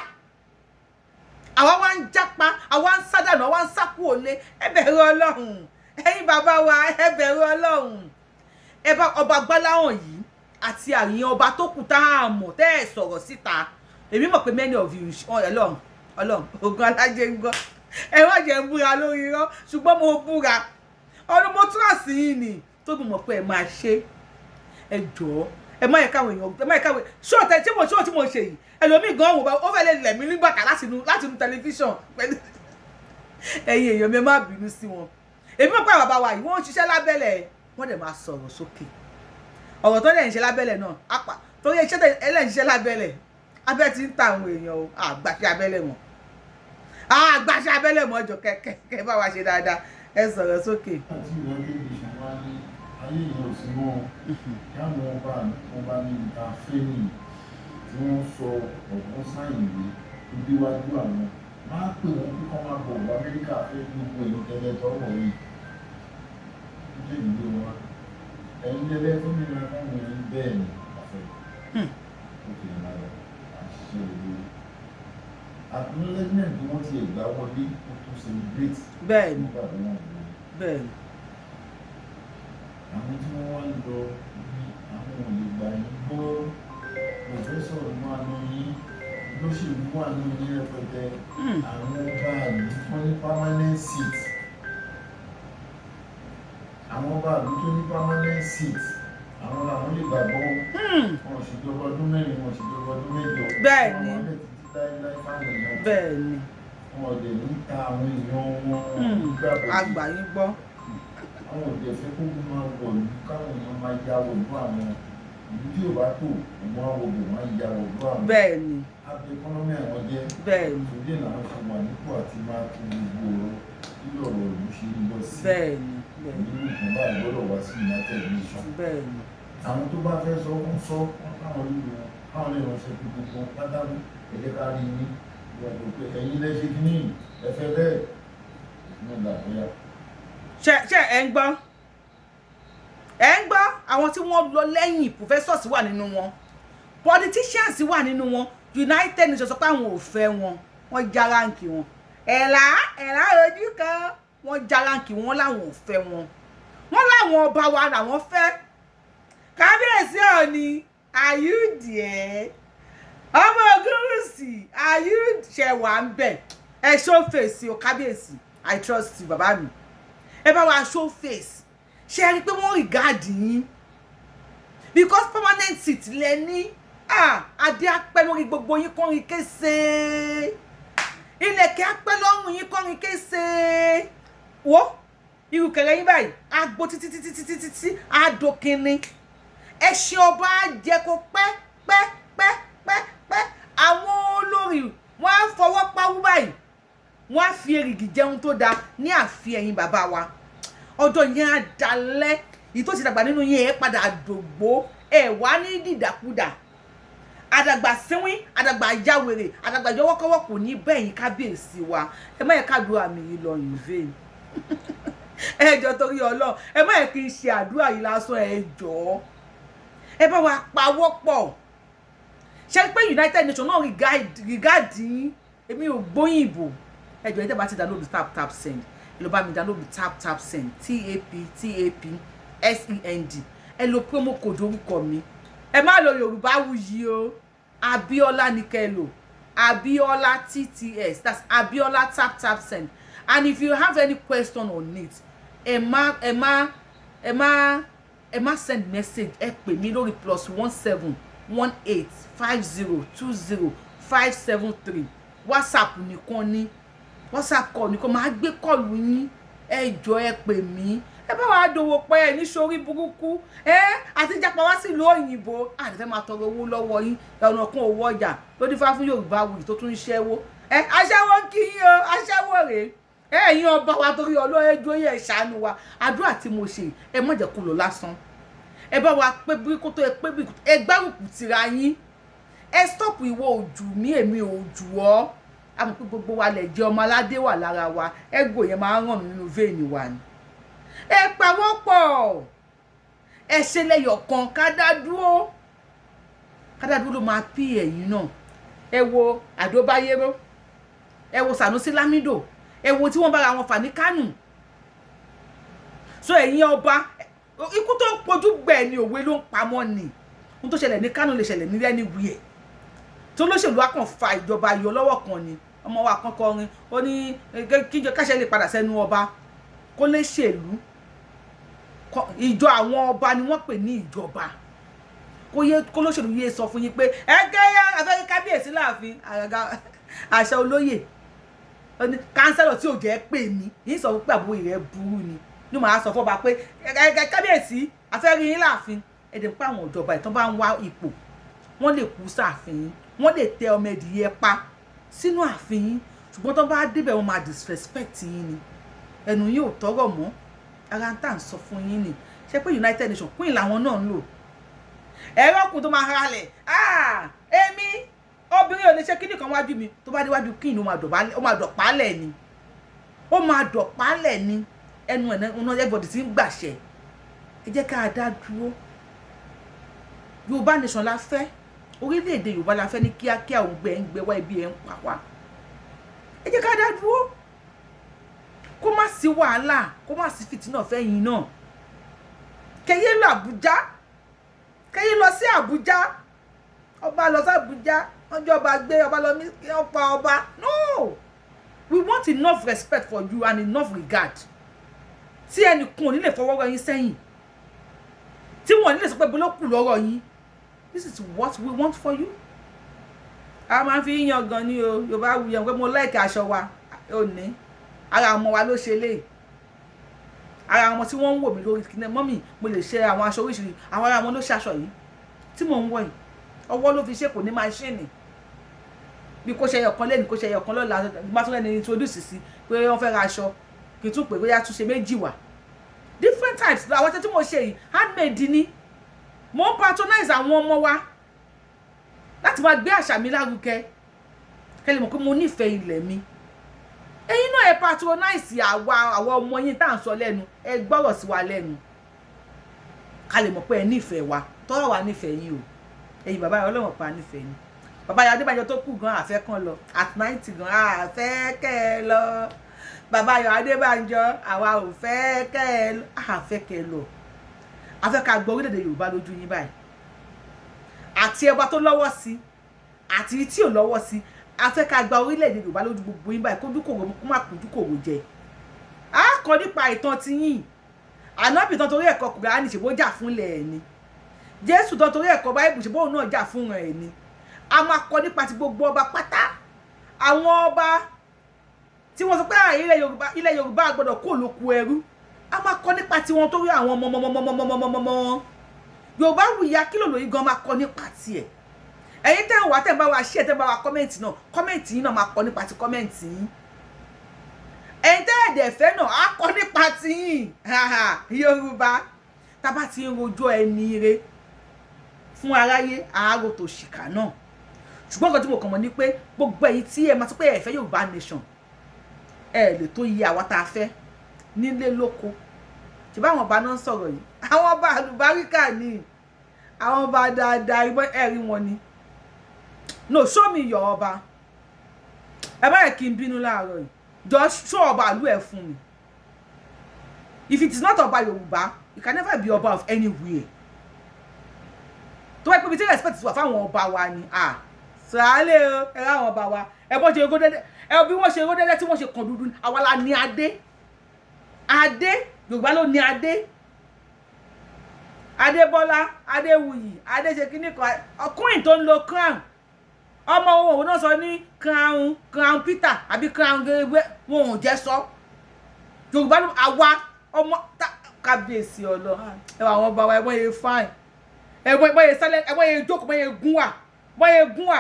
àwa wá ń jápa àwa ń sádànù àwa ń sákú òlé ẹ bẹ̀rù Ọlọ́run ẹ̀yin bàbá wa ẹ bẹ̀rù Ọlọ́run ẹ bá ọba Gbọ́láhàn yìí àti àyìn ọba tó kù tá a mọ̀ tẹ́ ẹ̀ sọ̀rọ̀ síta èmi mọ̀ pé many of you Ọlọ́run ogun alájẹ ń gbọ́ ẹ wá jẹ́ ń búra lórí irọ́ ṣùgbọ́n mo búra ọdún mo túràsì yìí ni tó bí mọ̀ pé ẹ máa ṣe ẹ jọ̀ọ́ ẹ má yẹ káwọn èèyàn ẹ má yẹ káwọn ṣóòtẹ tí mo ṣe yìí ẹlòmíì gan wò bá ó fẹ́ lè lẹ̀ mí nígbàkà láti inú tẹlifíṣàn pẹ̀lú ẹ̀yin èèyàn mi má bínú sí wọn èmi mọ̀ pé bàbá wa yìí wọ́n ń ṣiṣẹ́ lábẹ́lẹ̀ wọ́n dẹ̀ máa sọ̀rọ̀ sókè ọ̀rọ̀ tó dẹ̀ ń ṣe lábẹ́lẹ̀ náà apá torí iṣẹ́ ẹlẹ́ ń ṣiṣẹ́ lábẹ́lẹ̀ abẹ́ ti ń ta àwọn èèyàn o àgbàṣe abẹ́lẹ̀ mọ̀ àgbàṣe abẹ́lẹ̀ mọ̀ ọjọ́ kẹ́kẹ́ bá wa ṣe dáadáa ẹ sọ̀rọ̀ sókè. àti ìrọ̀lẹ́ ìṣẹ̀wá ní ayé ìyẹn ò sí mọ́ káwọn ọba ní ìta fẹ́mi tí wọ́n sọ ọ̀gbọ́n sáyìnwé tó déwájú àwọn máa pè wọ́n kí wọ́n máa bọ̀ wọ Amẹ́ríkà fẹ́ gbogbo èyí tẹ́lẹ̀ tọ́wọ́ yìí ó jẹ́ ìdílé wọn ẹ̀yin tẹ́lẹ̀ fún mi náà fún mi bẹ́ẹ̀ ni àfẹ́ ó kì í máa lọ àṣìṣe òde acknowledgement tí wọ́n ti ẹ̀gbá wọlé ó tún celebrate bẹ́ẹ̀ ni nígbà tí wọ́n wọlé bẹ́ẹ̀ ni àwọn tí wọ́n wá lọ ní àwọn olùgbà yìí gbọ́ pòfẹ́sọ̀ wà lóyún lóṣèlú wà lóyún rẹpẹtẹ àwọn ọba àlù tó ní permanent seat àwọn ọba àlù tó ní permanent seat àwọn làwọn lè gbàgbọ́ wọn ṣèjọba ọdún mẹ́rin wọn ṣèjọba ọdún mẹ́jọ bẹ́ẹ̀ ni àwọn ọdẹ títí láéláé fáwọn èèyàn bẹ́ẹ̀ ni wọn ọdẹ ní ta àwọn èèyàn wọn gbàgbọ́ àgbà yín gbọ́ àwọn òde ẹ̀fẹ́ kó máa wọ̀ ní káwọn èèyàn máa ya wọ̀lú àwọn ìlú tí ò bá tó òun á wọ̀lú máa ya wọ̀lú àwọn bẹ́ẹ̀ ni abẹ ẹkọ́nọ́mì àwọn jẹ́ bẹ́ẹ̀ ni ìtòlẹ́ làwọn fi wà nípò àti máa tún gbogbo ọ̀rọ̀ nílò ọ̀rọ̀ ìlú ṣe ń lọ sí bẹ́ẹ̀ ni bẹ́ẹ̀ ni nínú ìkan báyìí gbọ́dọ̀ wá sí United Nations bẹ́ẹ̀ ni àwọn tó bá fẹ́ sọ wọ́n sọ káwọn lílo wọn káwọn lè ránṣẹ́ pé gbogbo pátákó ẹ̀jẹ̀ ká rí ní ìwádìí pé ẹ̀yin lẹ́ṣẹ̀ kínní ẹ̀fẹ́ bẹ́ẹ̀ ní ìgbà bóyá. ṣe ẹ ń gbọ́ àwọn tí wọ́n lọ lẹ́yìn professors wà nínú wọn politicians wà nínú wọn United Nations sọ pé àwọn ò fẹ́ wọn wọ́n já ránkì wọn ẹ̀là ojú kan wọ́n já ránkì wọn láwọn ò fẹ́ wọn wọ́n láwọn ọba wa làwọn fẹ́ kábíyèsí Ọọ̀ni àyùdìẹ́ ọmọ Ògúnwùsì àyùdìṣẹ̀wà ń bẹ̀ ẹ show face o kábíyèsí I trust you bàbá mi ẹ bá wa show face ṣe rí pé wọ́n regard yín because permanent seat lẹ ní adé apẹ́ lórí gbogbo yín kọrin kése ilẹ̀kẹ̀ apẹ́ lọ́rùn yín kọrin kése wo irùkẹ̀rẹ̀ yín báyìí agbo títí adókinni ẹṣin ọba jẹ kó pẹ́ àwọn olórí wọ́n á fọwọ́ pawú báyìí wọ́n á fi èrìgì jẹun tó dáa ní àfi ẹ̀yìn bàbá wa ọjọ́ yẹn á dalẹ̀ èyí tó ti dàgbà nínú yẹn ẹ padà dògbó ẹ wá ní dìdàkudà àdàgbà síwín àdàgbà yáwèrè àdàgbà yọwọ́kọ́wọ́ kò ní bẹ́yìn kábíyèsí wa ẹ má yẹ ká lu àmì yìí lọ yìí vein ẹ jọ̀ọ́ torí Ọlọ́run ẹ má yẹ kí n ṣe àdúrà yìí lásán ẹ jọ̀ọ́ ẹ bá wa pawọ́ pọ̀ ṣe pé United Nations náà rìgáàdì èmi ò gbóyìnbó ẹ jọ̀ọ́ ẹ tẹ́ bá ti download tap send ẹ lọ bá mi download tap send tap send ẹ lo promo code orúkọ mi ẹ má lo Yorubawuyi o Abiola ní kẹ́ lò Abiola TTS that's Abiola tap send and if you have any question on it ẹ má send message ẹ pè mí lórí +17185020573 WhatsApp nìkan ní WhatsApp call nìkan máa gbé kọ́ọ̀lù yín ẹ jọ̀ọ́ ẹ pè mí ẹ bá wa dòwò pé ẹ ní sórí burúkú àti japa wá sílùú òyìnbó àti fẹ́ máa tọrọ owó lọ́wọ́ yín ọ̀nà kan owó ọjà ló dífá fún Yorùbawuyi tó tún ń ṣẹ́wó aṣẹ́wó ń kí yín o aṣẹ́wó rèé ẹ̀yin ọba wa torí ọlọ́ẹ̀jọ́ yẹ̀ ṣàánú wa àdúrà tí mo ṣe ẹ má jẹ́ kó lọ lásán ẹ bá wa pé bí kó tó ẹ pé bí ẹ gbárùkù tira yín ẹ stop ìwọ ojú mi èmi ojú ọ àmọ́ pé gbogbo wa lè jẹ́ ọmọ aládé wà lára wa ẹgbò yẹn máa ń ràn nínú vein wa ni ẹ pawọ́ pọ̀ ẹ ṣe lẹ́yọ̀ kan kádádúró ló máa pí ẹ̀yìn náà ẹ wo Àdóbáyérò ẹ wo Sànúsí Lámídò ẹ wo tí wọ́n bára wọn fà ní Kánò so ẹ̀yin ọba ikú tó ń pojú gbẹ̀ ni òwe ló ń pamọ́ ni ohun tó ṣẹlẹ̀ ní Kánò lè ṣẹlẹ̀ ní anywhere tó lóṣèlú á kàn fa ìjọba yọ lọ́wọ́ kan ni ọmọ wa kan kọrin ó ní kíjọ káṣẹ lè padà sẹ́nu ọba kó lè ṣèlú ìjọ àwọn ọba ni wọ́n pè ní ìjọba kó lóṣèlú yé sọ fún yín pé ẹgẹ́ afẹ́rí kábíyèsí láàfin àṣà olóyè kánsẹ́lọ̀ tí ò jẹ́ pè mí yín sọ pé àbúrò rẹ̀ burú ni ní màá sọ fọ́ba pé ẹgẹ́ kábíyèsí afẹ́rí yín láàfin ẹ̀dẹ̀ pé àwọn ìjọba ìtàn bá ń wá ipò wọ́n lè kú sáàfin yín wọ́n lè tẹ ọmọ ẹ̀dìyẹ pa sínú ààfin yín ṣùgbọ́n tó bá débẹ̀ wọ́n máa disrespect yín ni ẹnu yín ò tọrọ mọ́ ara ń tà ń sọ fún yín ni ṣé pé United Nations queen làwọn náà ń lò ẹ̀rọ ọkùnrin tó máa halẹ̀ èmi obìnrin ò lè ṣe kíní kan wájú mi tó bá déwájú queen ó máa dọ̀pálẹ̀ ni ó máa dọ̀pálẹ̀ ni ẹnu ọ̀nà everybody ti ń gbàṣẹ ẹ jẹ́ ká dá dúró Yorùbá nation la fẹ́ orílẹ̀-èdè Yorùbá la fẹ́ ní kíákíá òun gbẹ ń gbẹ wá ibi ẹ̀ ń pa wá ẹ jẹ́ ká dá dúró kó má sí wàhálà kó má sí fìtínà fẹ́yìn náà kẹyẹ lọ Àbújá kẹyẹ lọ sí Àbújá ọba lọ sí Àbújá wọ́n jọ ọba gbé ọba lọ mí ọpa ọba no we want enough respect for you and enough regard tí ẹnìkan ò ní lè fọwọ́ rọ yín sẹ́yìn tí wọ́n ní lè sọ pé bolókù lọ́rọ̀ yín this is what we want for you a máa fi yan gan ni o Yorùbawuyi pé mo like aṣọ wa ò ní ara ọmọ wa ló ṣe lé ara ọmọ tí wọ́n ń wò mí lórí kíní mọ́mì mo lè ṣe àwọn aṣọ oríṣiríṣi àwọn ara wọn ló ṣe aṣọ yìí tí mò ń wọ̀ yìí ọwọ́ ló fi ṣe kò ní máṣíìnì bí kò ṣe ẹyọkan lẹ́nu kò ṣe ẹyọkan lọ́la bá tún lẹ́ni introduce sí pé wọ́n fẹ́ ra aṣọ kì í tún pè bóyá tún ṣe méjì wà different types àwọn tí mo ṣe yìí handmade ni mo ń patronize àwọn ọmọ wa láti máa gbé àṣà mi lárugẹ kẹ́ lè mọ̀ pé mo nífẹ̀ẹ́ ilẹ̀ mi ẹ̀yin náà ẹ patronize àwọn ọmọ yín tá à ń sọ lẹ́nu ẹ gbọ́rọ̀ sí wa lẹ́nu ká lè mọ̀ pé ẹ nífẹ̀ẹ́ wa tọ́rọ̀ wa nífẹ̀ẹ́ yín o ẹ̀yin bàbá yẹn ọlọ́wọ̀n pa nífẹ̀ẹ́ yín bàbá yẹn Adébánjọ tó kù gan àfẹ́ kan lọ at 90 gan àfẹ́ kẹ́ ẹ lọ bàbá yẹn Adébánjọ àwa ò fẹ́ kẹ́ ẹ lọ àfẹ́ kẹ́ ẹ lọ àfẹ́ ká gbọ́ orílẹ̀-èdè Yorùbá lójú yín báyìí àti ẹba tó lọ́wọ́ sí àti tí ò lọ́wọ́ sí afẹ́ ká gba orílẹ̀-èdè Yorùbá lójú gbogbo yín báyìí kójú kòrò kó má kójú kòrò jẹ á kọ nípa ìtàn ti yín ànábì tán torí ẹ̀kọ́ Kùránì ṣèbó jà fúnlẹ̀ ẹ̀ ni Jésù tán torí ẹ̀kọ́ Báíbù ṣèbó òun náà jà fún ẹ̀ ni a máa kọ nípa ti gbogbo ọba pátá àwọn ọba tí wọ́n sọ pé ilẹ̀ Yorùbá gbọ́dọ̀ kó lóko ẹrú a máa kọ nípa tiwọn torí àwọn ọmọ Yorùbawuyi akílò lóyún gan máa kọ nípa tiẹ̀ ẹ̀yin tẹ́ ń wá tẹ́ ń bá wa share tẹ́ ń bá wa kọ́mẹ̀ntì náà kọ́mẹ̀ntì yín náà máa kọ nípa ti kọ́mẹ̀ntì yín ẹ̀yin tẹ́ ẹ̀dẹ̀ fẹ́ náà á kọ nípa ti yín Yorùbá tá bá ti ń rojọ́ ẹni ire fún aráyé àárò tó ṣìkà náà ṣùgbọ́n nǹkan tí mo kàn mọ̀ ni pé gbogbo ẹ̀yin tí ẹ máa sọ pé ẹ fẹ́ Yorùbá nation ẹ lè tó yí àwa tá a fẹ́ nílé lóko ṣe báwọn ọba náà ń sọ̀rọ̀ yìí àwọn ọba àlùbáríkà ni àwọn ọba dáadáa ẹ̀rí wọn ni no show me your ọba ẹ bá yẹ kí n bínú láàárọ̀ yìí just show ọba àlú ẹ̀ fún mi if it is not ọba Yorùbá you can never be ọba of anywhere tó wáyé pé ibi tí respect wà fáwọn ọba wa ni sàálẹ̀ o ẹ ráwọn ọba wa ẹ bọ́ ṣe egó dẹ́dẹ́ ẹ bí wọ́n ṣe egó dẹ́dẹ́ tí wọ́n ṣe kàn dúdú àwa la ní adé Yorùbá ló ní Adébọ́lá Adéwuyì Adéṣekíní kan ọkùnrin tó ń lo crown ọmọ òun náà sọ ní crown Peter àbí crown gẹ́gẹ́ wọn ò jẹ́ sọ Yorùbá ló àwa ọmọ kábíyèsí Ọlọ́run ẹ wà àwọn ọba wa ẹ̀wọ̀n yẹn fine ẹ̀wọ̀n yẹn sálẹ̀ ẹ̀wọ̀n yẹn jókòó ẹ̀wọ̀n yẹn gún wà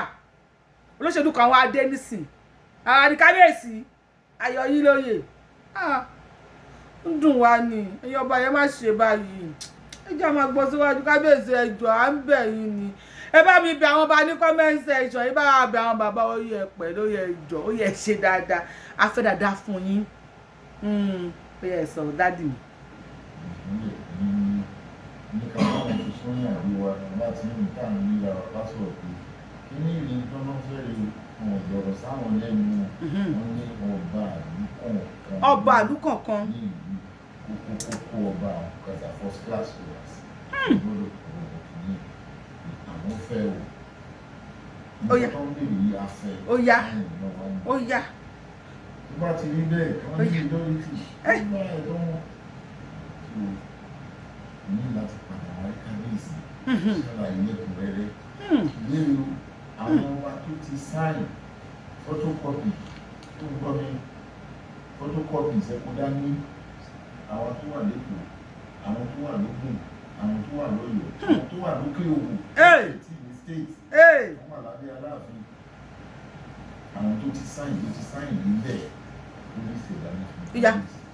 olóṣèlú kan wá dé nísìn ara ní kábíyèsí ayọ̀ yín lóye ń dùn wá ní ẹ̀yin ọba yẹn má ṣe báyìí ẹ jẹ́ máa gbọ́ síwájú kábíyèsí ẹ jọ̀ọ́ à ń bẹ̀ yín ni ẹ bá mi bẹ̀ àwọn ọba ní comment section ẹ bá bẹ̀ àwọn bàbá ó yẹ pẹ̀ ló yẹ jọ̀ọ́ ó yẹ ṣe dáadáa a fẹ́ dáadáa fún yín ó yẹ sọ̀rọ̀ dádì mi. ní káwọn fi sóyún àríwá láti ní ìta ní yàrá pásọ̀ pé kí ní ìrìn tọ́nà fẹ́rẹ̀ ọ̀dọ̀rọ̀ sáwọn lẹ́nu wọn ní ọba àlú kọ̀ọ̀kan ọba àlú kọ̀ọ̀kan ní ìlú kókó ọba àwọn kẹta first class class gbọ́dọ̀ ní àwọn fẹ́ o nígbà tó ń bèrè yìí afẹ́ ó yá tó bá ti rí bẹ́ẹ̀ kí wọ́n ní ìdọ́rítì nígbà ẹ̀dọ́ wọn ní láti padà wáyé kábíyèsí ṣàlàyé lẹ́kùnrẹ́rẹ́ léèrè àwọn wa tó ti sáyìn photocopy tó gbọ́ mi photocopy ìṣẹ́kúdá ní àwọn tó wà lẹ́kọ̀ọ́ àwọn tó wà lógùn àwọn tó wà lọ́yọ̀ọ́ àwọn tó wà lókè ògùn tí ní state àwọn wà lábẹ́ aláàfin àwọn tó ti sáyìn níbẹ̀ lórí ìṣẹ̀dálẹ́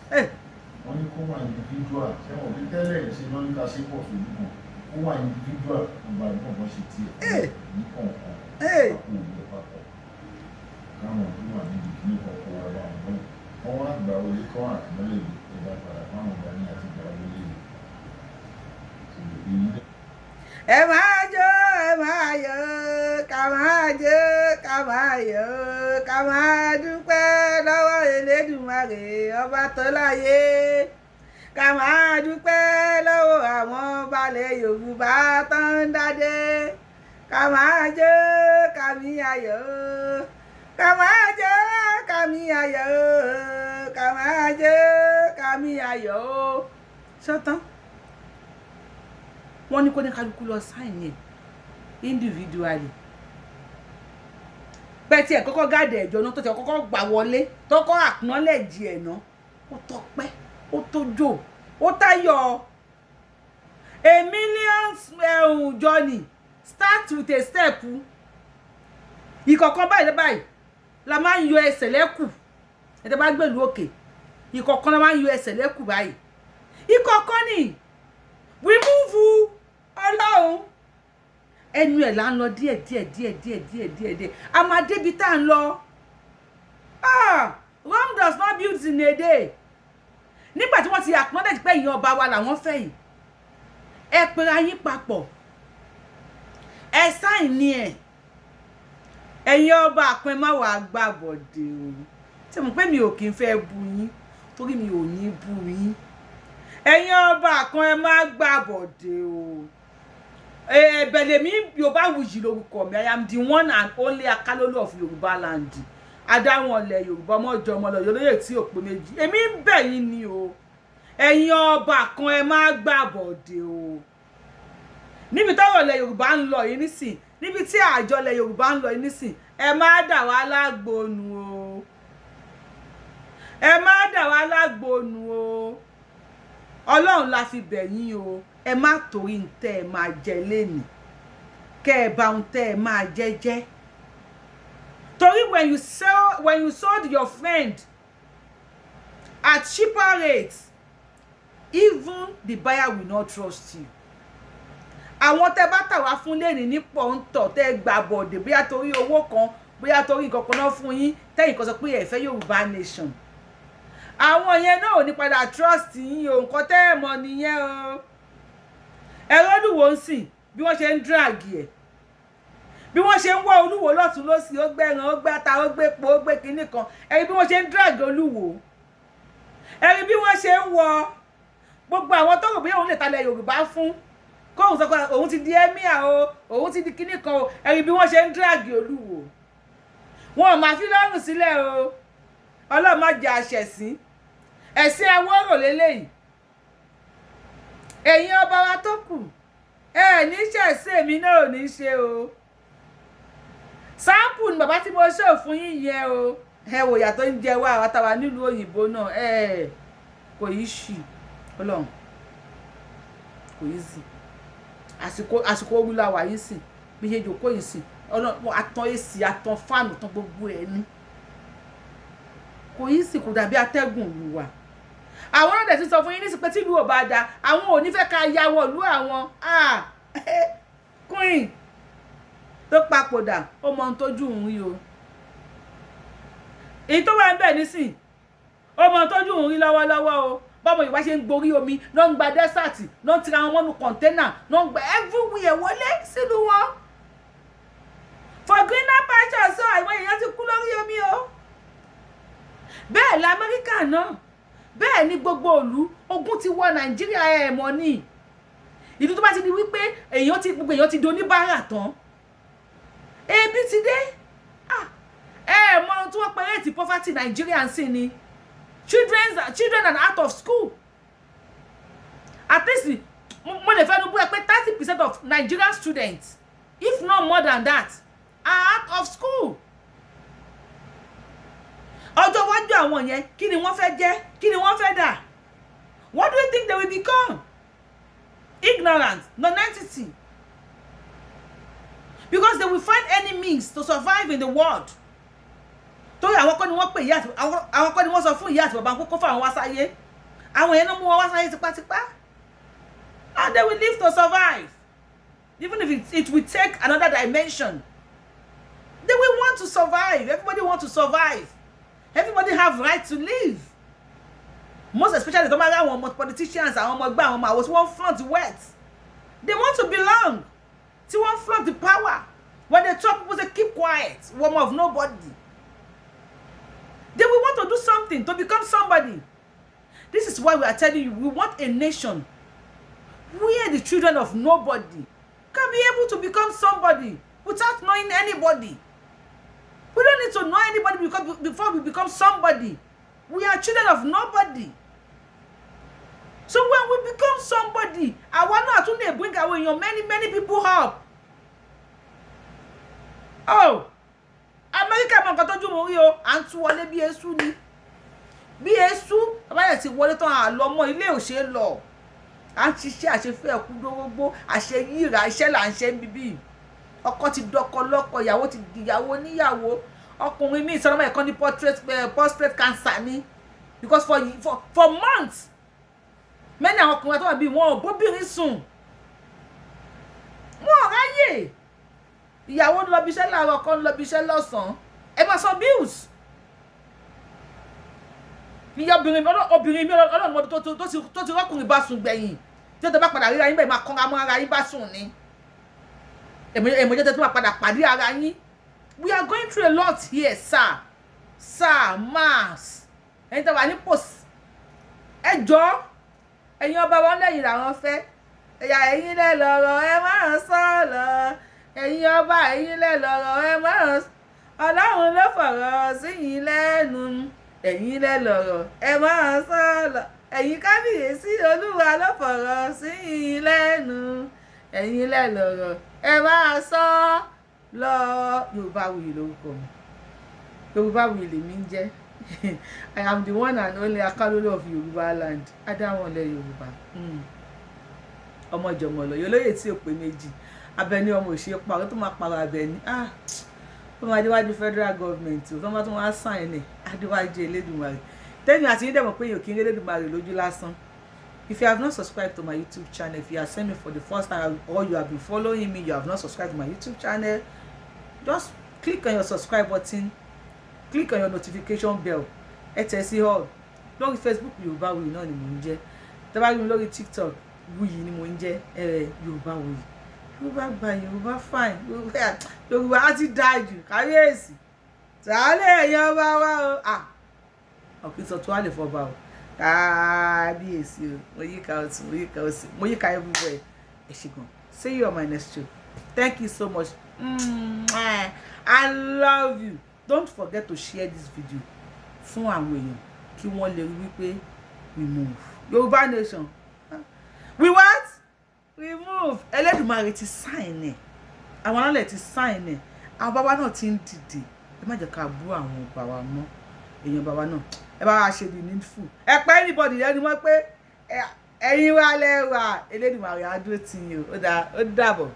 fún wọ́n ní kó wà individual ṣẹ́wọ̀n bí tẹ́lẹ̀ ṣe lọ́ ní ká ṣe pọ̀ sójú kan kó wà individual ọba ìgbọ̀n kan ṣe tiẹ̀ ní kọ̀ọ̀kan àpò òwúrọ̀ papọ̀ káwọn tó wà níbi kí ní kọ̀ọ̀kan wà wà wọ́n wá gbà wọlé kọ́ àtìmọ́lẹ̀ ẹ̀dá padà fáwọn ọba ní àti gbà wọlé ẹ máa jó ẹ máa yọ̀ ká máa jó ká máa yọ̀ ká máa dúpẹ́ lọ́wọ́ Elédùmarè ọba tó láyé ká máa dúpẹ́ lọ́wọ́ àwọn balẹ̀ Yorùbá tó ń dádé ká máa jó ká mi ayọ̀ ká máa jó ká mi ayọ̀ ká máa jó ká mi ayọ̀ ṣọ́tán wọ́n ní kó ní kálukú lọ sáìn ẹ̀ individually bẹ́ẹ̀ tí ẹ̀ kọ́kọ́ gáàdì ẹ̀jọ́ náà tó ti kọ́kọ́ gbà wọlé tọ́kọ́ acknowledge ẹ̀ náà ó tọpẹ́ ó tójó ó tayọ̀ a million journey start with a step ìkọ̀kan báyìí la máa ń yọ ẹsẹ̀ lẹ́kù ẹ̀tẹ́ bá gbèlú òkè ìkọ̀kan la máa ń yọ ẹsẹ̀ lẹ́kù báyìí ìkọ̀kan ni we move Ọlọ́run ẹnu ẹ̀ là ń lọ díẹ̀ a máa débi tá à ń lọ Rome does not build in a day nígbà tí wọ́n ti acknowledge pé ìyẹn ọba wa làwọn fẹ́ yìí ẹ pera yín papọ̀ ẹ sáìn ní ẹ̀yin ọba àpẹ má wàá gbàbọ̀dé o tí mo pé mi ò kí n fẹ́ bu yín torí mi ò ní bu yín ẹ̀yin ọba kan ẹ má gbàbọ̀dé o Bẹ̀lẹ̀mí Yorubawuyi lórúkọ mi I am the one and only Akalolu of Yorùbá land adáwọn ọlẹ Yorùbá ọmọjọ ọmọlọ yolóyè tí ò pé méjì èmi ń bẹ̀ yín ni o ẹ̀yin ọba kan ẹ má gbàbọ̀dé o níbi táwọn ọlẹ Yorùbá ń lọ yìí nísìn níbi tí àjọ ọlẹ Yorùbá ń lọ yìí nísìn ẹ má dà wá lágbónú o ẹ má dà wá lágbónú o Ọlọ́run la fi bẹ̀ yín o ẹ má torí ntẹ́ ẹ máa jẹ lénìí kẹ́ ẹ bá ntẹ́ ẹ máa jẹ torí when you sold your friend at cheaper rates even the buyer will not trust you àwọn tẹ́ bá tà wá fún lénìí ní pọ̀ńtọ̀ tẹ́ gbà bọ̀dẹ̀ bóyá torí owó kan bóyá torí nǹkan kan náà fún yín tẹ́yìn kan sọ pé ẹ fẹ́ Yorùbá nation àwọn yẹn náà ò ní padà trust yín o nǹkan tẹ́ ẹ mọ̀ nìyẹn o ẹ̀rọ Olúwo ń sìn bí wọ́n ṣe ń drag ẹ̀ bí wọ́n ṣe ń wọ́ Olúwo lọ́tún lọ́sì ó gbẹ̀ràn ó gbẹ́ta ó gbépo ó gbé kinní kan ẹ̀rí bí wọ́n ṣe ń drag Olúwo ẹ̀rí bí wọ́n ṣe ń wọ gbogbo àwọn tó rò bí òun lè talẹ̀ Yorùbá fún kóun sọ pé òun ti di emir o òun ti di kinní kan o ẹ̀rí bí wọ́n ṣe ń drag Olúwo wọn ò máa fi lọ́rùn sílẹ̀ o Ọlọ́run má jẹ́ àṣẹ̀sín ẹ̀sìn awọ́rò lélẹ́yìí ẹ̀yin ọba wa tó kù ní ṣẹ̀sìn èmi náà ò ní ṣe o sáàpù ni bàbá tí mo ṣe fún yín yẹn o ẹ wò ìyà tó ń jẹ wá àwa táwa nílùú òyìnbó náà kò yí ṣì Ọlọ́run kò easy àsìkò orí la wà yìí sìn bí ṣe jòkó yìí sìn àtàn èsì àtàn fáànù tán gbogbo ẹ̀ ní kò easy kò dàbí atẹ́gùn ìlú wa àwọn náà dẹ̀ ti sọ fún yín nísìsiyìí pé tí ìlú ò bá da àwọn ò ní fẹ́ ká ya wọ̀ ìlú àwọn queen tó papòdà ó mọ ohun tójú òun rí o èyí tó wà ń bẹ̀ nísìn ó mọ ohun tójú òun rí lọ́wọ́lọ́wọ́ o bọ́mọ Yorùbá ṣe ń gborí omi ló ń gba dẹ́sàtì ló ń tira wọn mọ́nu kọ̀ńténà ló ń gba everywhere wọlé sílùú wọn for greener pastures so àwọn èèyàn ti kú lórí omi o bẹ́ẹ̀ lamẹ́ríkà náà bẹ́ẹ̀ ni gbogbo ìlú ogun ti wọ Nàìjíríà ẹ̀ mọ́ ní ìlú tó bá ti di wípé gbogbo èèyàn ti di oníbàárà tán ebi ti dé mọ ohun tí wọ́n pè rate poverty Nàìjíríà ń sìn ni children are out of school at least mo lè fẹ́nu bú ẹ pé 30% of Nigerian students if not more than that are out of school ọjọ́ iwájú àwọn yẹn kí ni wọ́n fẹ́ jẹ́ kí ni wọ́n fẹ́ dà what do you think they will become ignorant non-entity because they will find any means to survive in the world torí àwọn kọ́ ni wọ́n pè ìyá àti àwọn kọ́ ni wọ́n sọ fún ìyá àti bàbá kókó fún àwọn wá sáyé àwọn yẹn náà mú wọn wá sáyé tipátipá and they will live to survive even if it will take another dimension they will want to survive everybody want to survive everybody have right to live most especially tó máa rí àwọn ọmọ politicians àwọn ọmọ ẹgbẹ́ àwọn ọmọ àwọn tí wọ́n flaunt wealth they want to belong tí wọ́n flaunt the power when they talk people say keep quiet woman of nobody they will want to do something to become somebody. This is why we are telling you we want a nation where the children of nobody can be able to become somebody without knowing anybody. We don't need to know anybody before we become somebody. We are children of nobody. So when we become somebody, I want to bring away many people up. Oh, America mọ nǹkan tójú mo rí o à ń tú wọlé bí èṣù ni bí èṣù abáyẹ ti wọlé tán à lọ mọ ilé ò ṣe lọ à ń ṣiṣẹ́ àṣefẹ́ ẹ̀kú dórógbó àṣeyíra iṣẹ́ là ń ṣe bíbí ọkọ ti dọkọ lọ́kọ ìyàwó ti dìyàwó níyàwó ọkùnrin mi ìsọlọmọ ẹ̀kan ní prostate cancer ni because for months many àwọn ọkùnrin tó wà bí wọn ò bóbìnrin sùn wọn ò ráyè ìyàwó ń lọ bí iṣẹ́ láàárọ̀ ọkọ ń lọ bí iṣẹ́ lọ́sàn-án ẹ máa san bills ìyá obìnrin mi ọlọ́run mọ́tò tó ti rọ́kùnrin bá sùn gbẹ̀yìn tí ó tẹ́ bá padà ríra yín bẹ́ẹ̀ máa kọ́ra mọ́ ara yín bá sùn ni èmọ̀jẹ́ tẹ́ tó máa padà pàdé ara yín we are going through a lot here sir mass ẹ̀yin tó wà ní post ẹ jọ ẹ̀yin ọba wọn lẹ́yìn làwọn fẹ́ ẹ̀yà ẹ̀yin lẹ́ lọ́rọ̀ ẹ máa sọ lọ ẹ̀yin ọba ẹ̀yin lẹ́ lọ́rọ̀ ẹ máa ọlọ́run ló fọ̀rọ̀ sí yín lẹ́nu ẹ̀yin lẹ́ lọ́rọ̀ ẹ máa sọ lọ ẹ̀yin kábíyèsí olúwa ló fọ̀rọ̀ sí yín lẹ́nu ẹ̀yin lẹ́ lọ́rọ̀ ẹ máa sọ lọ. Yorubawuyi lórúkọ mi Yorubawuyi lèmi ń jẹ́ I am the one and only Akalolo of Yoruba land adáwọ̀nlẹ̀ Yorùbá ọmọ ìjọmọ̀lọ́ yolóyè tí ò pé méjì Abẹ́ní ọmọ òṣèré pa ọ̀rọ̀ tó máa pàrọ̀ Abẹ́ní ó máa déwájú federal government tó máa tún wá sign ẹ̀ adéwájú Elédùmarè tẹ́yìn àti yín dẹ̀ mọ̀ pé èèyàn kì í rí Elédùmarè lójú lásán. If you have not subscribed to my YouTube channel, if you are seeing me for the first time or you have been following me, you have not subscribed to my YouTube channel, just click on your subscribe button, click on your notification bell, ẹ tẹ̀ sí all. Lórí Facebook Yorubawuyi náà ni mò ń jẹ́. Tẹ́ bá rí mi lórí TikTok Wuyi ni mò ń jẹ́ Yorubawuyi. Yorùbá gba Yorùbá fine Yorùbá á ti dáa jù káyéèsì tààlẹ̀ ẹ̀yàn bá wá o ọ̀kì sọ tó wà lè fọba o kábíyèsí o mo yíká ọtún mo yíká òsì mo yíká everywhere ẹ ṣé gan. See you on my next show. Thank you so much. I love you. Don't forget to share this video fún àwọn èèyàn kí wọ́n lè rí wípé we move Yorùbá nation we what we move. Ẹlẹ́dùmarè ti sign ẹ̀ àwọn alálẹ̀ ti sign ẹ̀ àwọn bàbá náà ti ń dìde ẹ má jẹ́ ká bú àwọn bàbá mọ́ èèyàn bàbá náà ẹ bá wa ṣe the needful ẹ pẹ́ anybody ẹni mọ́ pé ẹ̀yin wa lẹ́wà Elédùmarè á dúró tì yín o ó dàbọ̀.